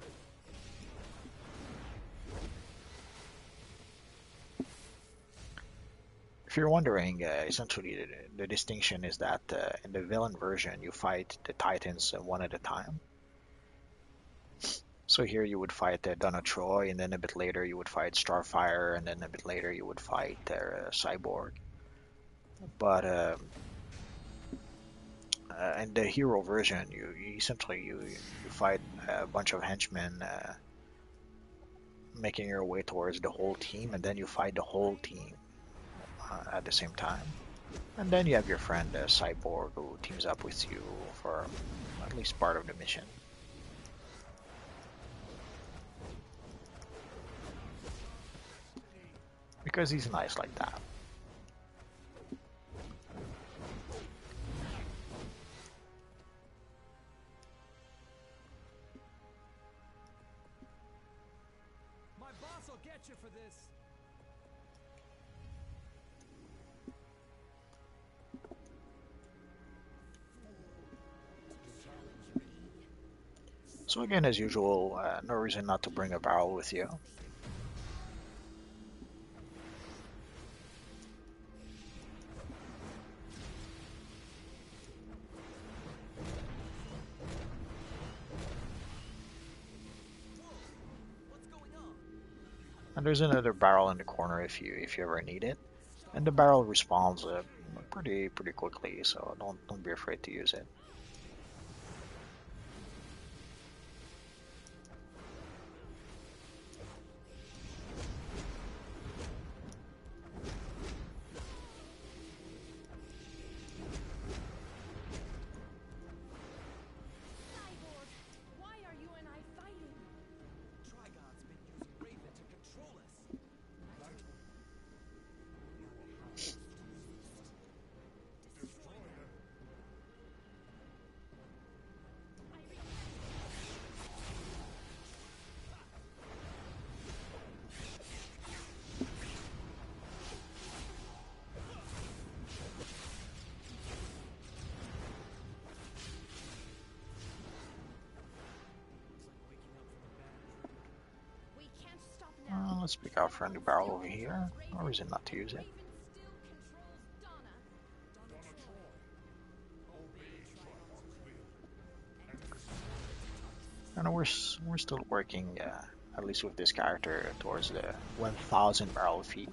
If you're wondering, essentially the distinction is that in the villain version you fight the Titans one at a time. So here you would fight Donna Troy, and then a bit later you would fight Starfire, and then a bit later you would fight Cyborg. But in the hero version, you essentially you fight a bunch of henchmen, making your way towards the whole team, and then you fight the whole team at the same time. And then you have your friend Cyborg who teams up with you for at least part of the mission. Because he's nice like that. My boss will get you for this. So again, as usual, no reason not to bring a barrel with you. And there's another barrel in the corner if you ever need it. And the barrel respawns pretty quickly, so don't be afraid to use it. Cyborg, why are you and I fighting? Trigon's been using Raven to control us. We can't stop now. Let's pick out friendly barrel over here. No reason not to use it. Raven still controls Donna. And we're still working, at least with this character, towards the 1,000 barrel feat.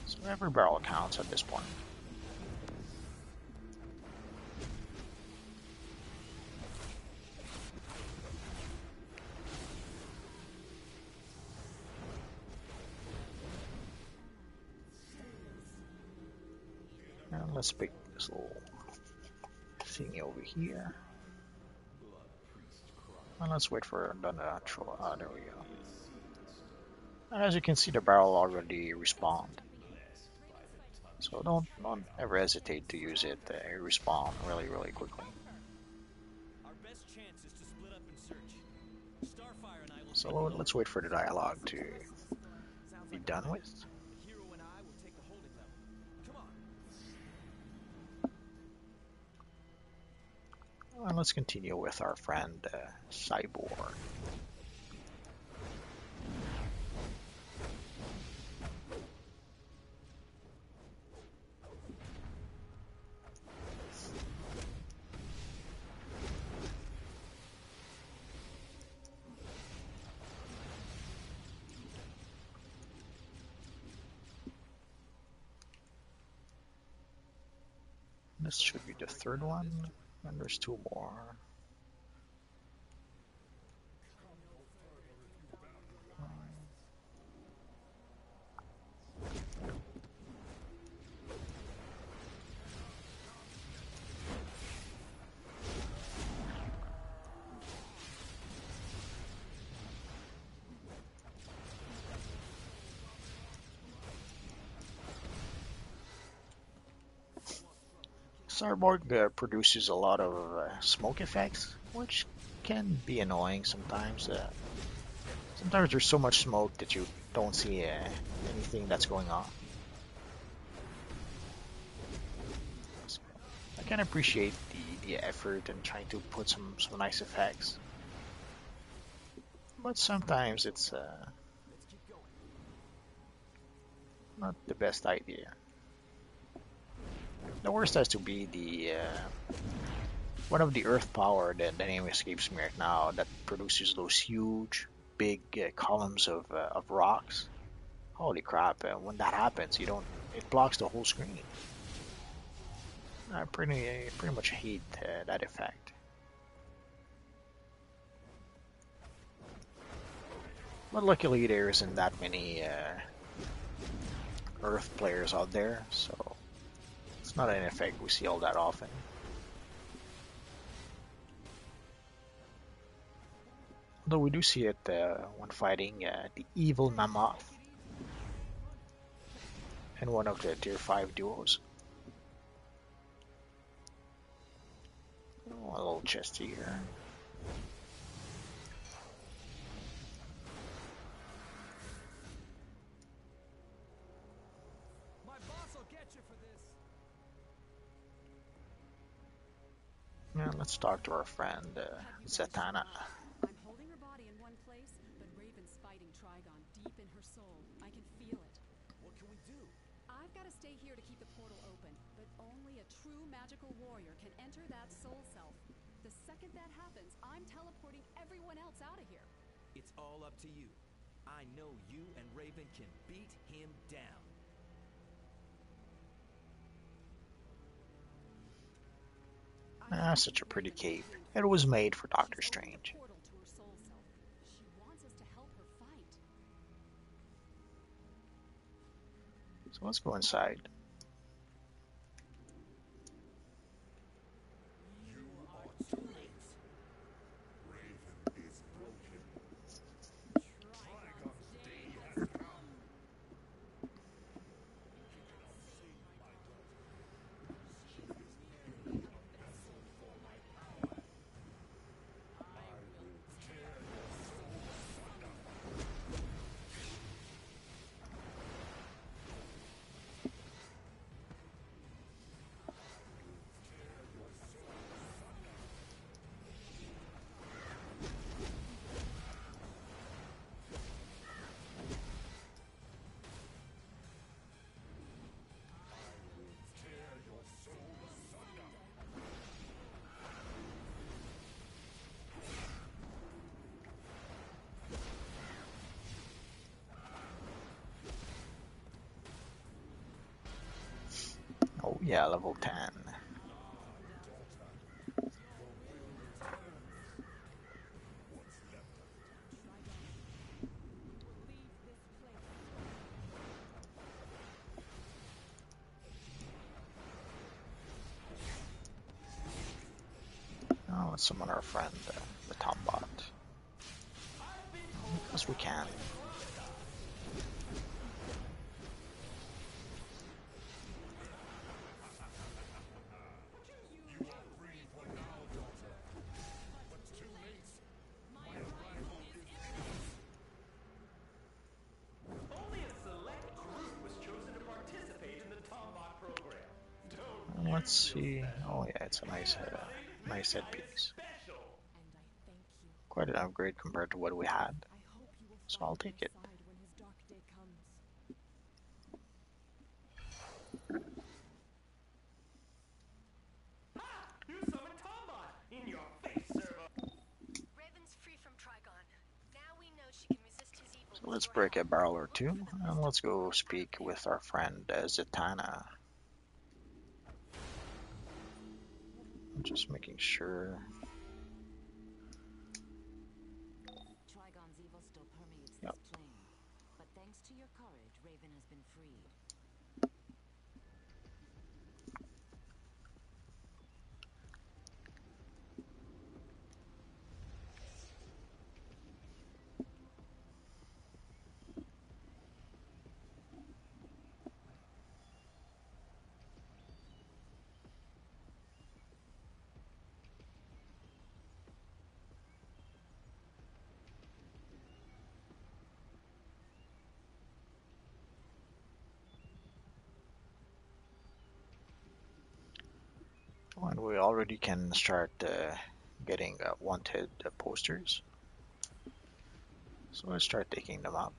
So every barrel counts at this point. And let's pick this little thingy over here. And let's wait for the natural. There we go. And as you can see, the barrel already respawned. So don't ever hesitate to use it. It respawn really quickly. Our best chance is to split up and search. Starfire and I will So let's wait for the dialogue to be done with. The hero and I will take the holding level. Come on. And let's continue with our friend Cyborg. This should be the third one, and there's two more. Cyborg produces a lot of smoke effects, which can be annoying sometimes. Sometimes there's so much smoke that you don't see anything that's going on. So I can appreciate the effort and trying to put some nice effects, but sometimes it's not the best idea. The worst has to be the one of the Earth power that the name escapes me right now that produces those huge, big columns of rocks. Holy crap! When that happens, you don't. It blocks the whole screen. I pretty much hate that effect. But luckily, there isn't that many Earth players out there, so it's not an effect we see all that often. Though we do see it when fighting the evil Mammoth in one of the Tier 5 duos. Oh, a little chest here. My boss will get you for this. Yeah, let's talk to our friend Zatanna. I'm holding her body in one place, but Raven's fighting Trigon deep in her soul. I can feel it. What can we do? I've got to stay here to keep the portal open, but only a true magical warrior can enter that soul self. The second that happens, I'm teleporting everyone else out of here. It's all up to you. I know you and Raven can beat him down. Ah, such a pretty cape. It was made for Doctor Strange. Portal to her soul self. She wants us to help her fight. So let's go inside. You are too late. Raven is broken. Trigon's day has come. He cannot save my daughter. She is merely a vessel for my power. I will tear your soul asunder. Tear your soul asunder. Oh yeah, level 10. Now let's summon our friend, the Tombot. Because we can. You are free for now, daughter. But too late. My arrival is imminent. Only a select group was chosen to participate in the Tombot program. Don't Let's see. Oh yeah, it's a nice headpiece. special. And I thank you. Quite an upgrade compared to what we had. I hope you will So fight I'll by take my it. side when his dark day comes. You summoned Tombot in your face, servo. Raven's free from Trigon. Now we know she can resist his evil. So let's break a barrel or two, and let's go speak with our friend Zatanna. I'm just making sure. Trigon's evil still permeates Yep. this plane. But thanks to your courage, Raven has been freed. And we already can start getting wanted posters. So let's start taking them up.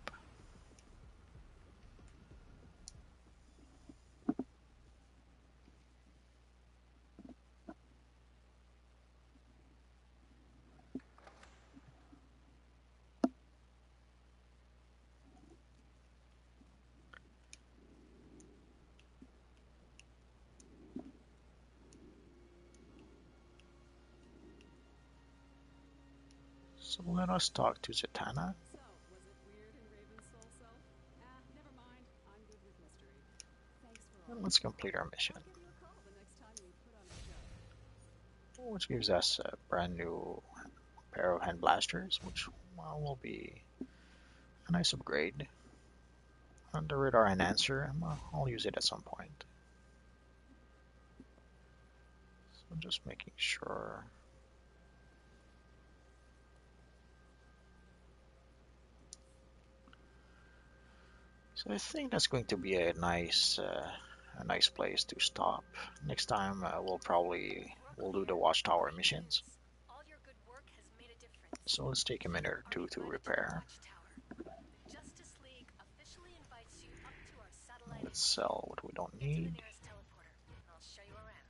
So let us talk to Zatanna. So, was it weird in Raven's soul self? Never mind. I'm good with mystery. Thanks for all. And let's complete our mission, I'll give you a call the next time you put on a show. which gives us a brand new pair of hand blasters, which will be a nice upgrade. And the radar enhancer, I'll use it at some point. So just making sure. So I think that's going to be a nice place to stop. Next time we'll do the Watchtower missions. All your good work has made a difference. So let's take a minute or two to repair. The Justice League officially invites you up to our satellite. Let's sell what we don't Get to the need. nearest teleporter, and I'll show you around.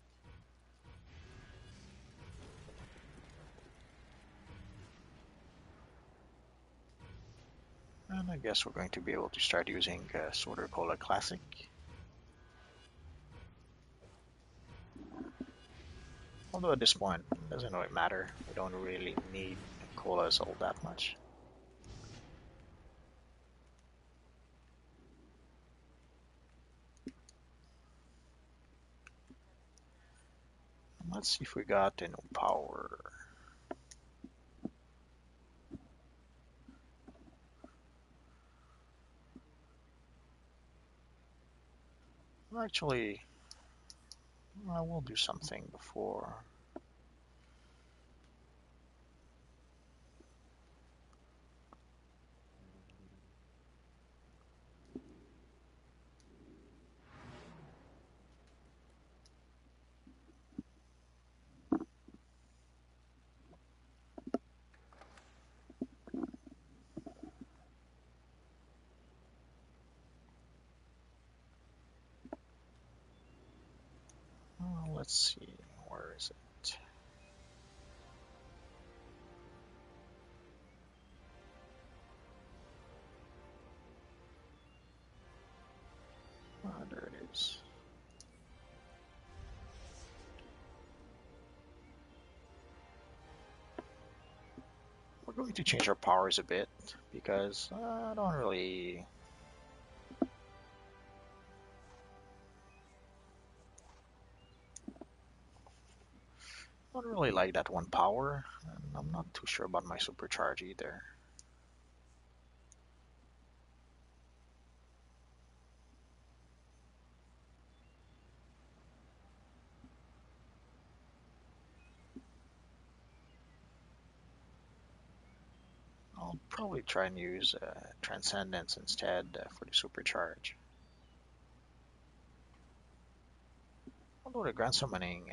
And I guess we're going to be able to start using Sorter Cola Classic. Although at this point, it doesn't really matter. We don't really need colas all that much. Let's see if we got any power. Actually, I will do something before. Let's see, where is it? There it is. We're going to change our powers a bit because I don't really like that one power, and I'm not too sure about my supercharge either. I'll probably try and use Transcendence instead for the supercharge. Although the Grand Summoning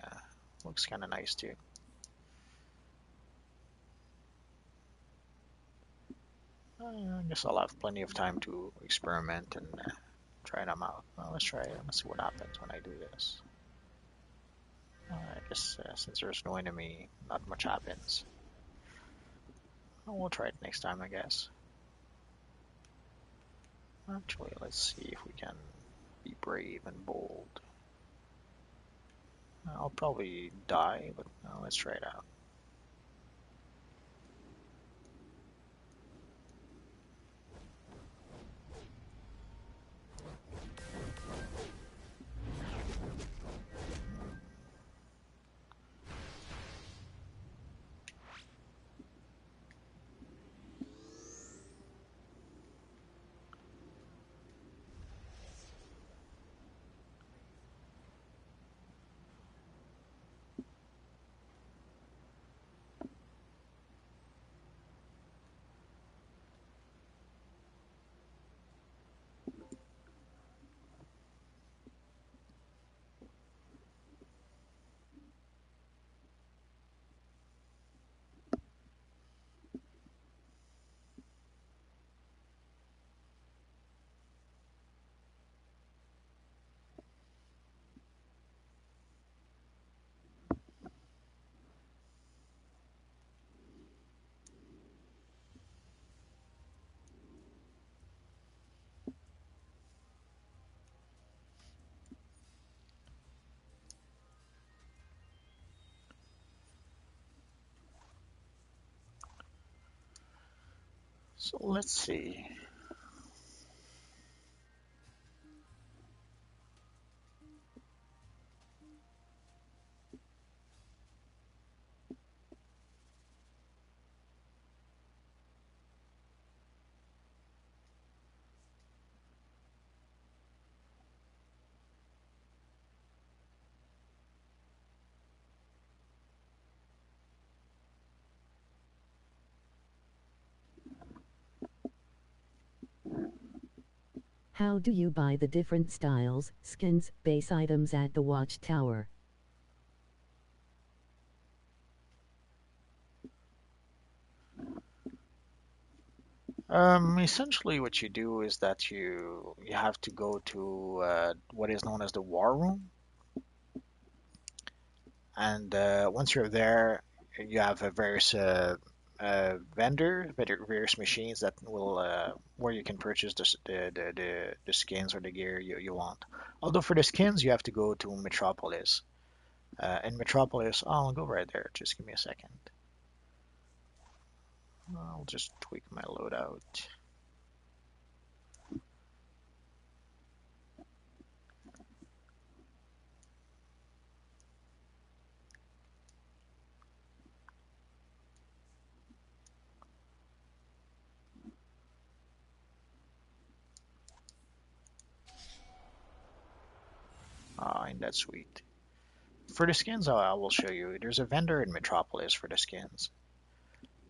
looks kind of nice too. I guess I'll have plenty of time to experiment and try them out. Well, let's try it. Let's see what happens when I do this. I guess since there's no enemy, not much happens. We'll try it next time, I guess. Actually, let's see if we can be brave and bold. I'll probably die, but let's try it out. So let's see. How do you buy the different styles, skins, base items at the Watchtower? Essentially, what you do is that you have to go to what is known as the war room, and once you're there, you have a various various machines that will where you can purchase the skins or the gear you want. Although for the skins, you have to go to Metropolis. In Metropolis, I'll go right there. Just give me a second. I'll just tweak my loadout. In that suite. For the skins, I will show you. There's a vendor in Metropolis for the skins.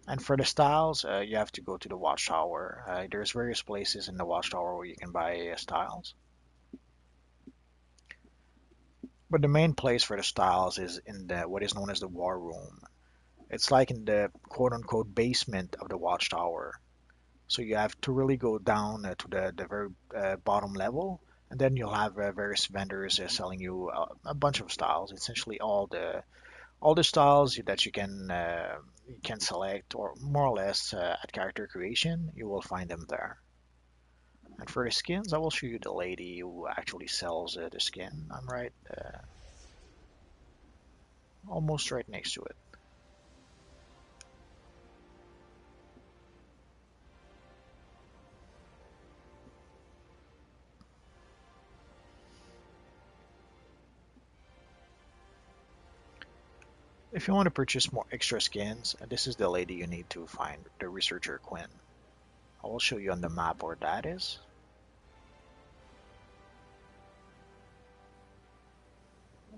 And for the styles, you have to go to the Watchtower. There's various places in the Watchtower where you can buy styles. But the main place for the styles is in the what is known as the War Room. It's like in the quote-unquote basement of the Watchtower. So you have to really go down to the very bottom level, and then you'll have various vendors selling you a bunch of styles. Essentially, all the styles that you can select, or more or less at character creation, you will find them there. And for the skins, I will show you the lady who actually sells the skin. I'm right, almost right next to it. If you want to purchase more extra skins, this is the lady you need to find, the researcher Quinn. I will show you on the map where that is.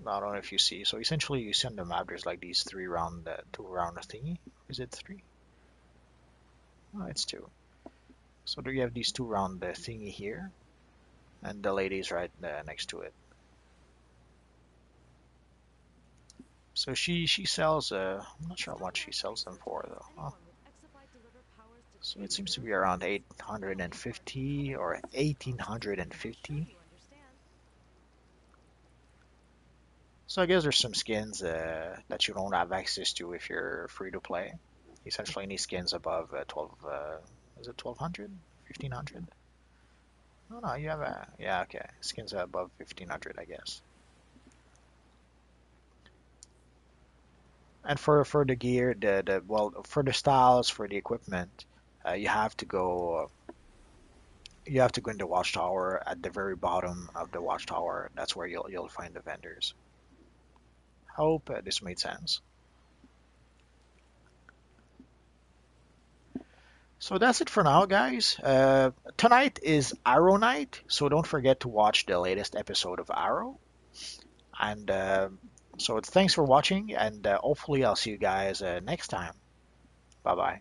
I don't know if you see. So essentially, you see on the map, there's like these two round thingy. Is it three? Oh, it's two. So there you have these two round thingy here, and the lady's right next to it. So she sells. I'm not sure how much she sells them for though. Oh. So it seems to be around 850 or 1850. So I guess there's some skins that you don't have access to if you're free to play. Essentially, any skins above 12. Is it 1200? 1500? Oh no, you have a yeah. Okay, skins above 1500, I guess. And for the gear, the well, for the styles, for the equipment, you have to go. You have to go into Watchtower at the very bottom of the Watchtower. That's where you'll find the vendors. Hope this made sense. So that's it for now, guys. Tonight is Arrow night, so don't forget to watch the latest episode of Arrow. And so thanks for watching, and hopefully I'll see you guys next time. Bye bye.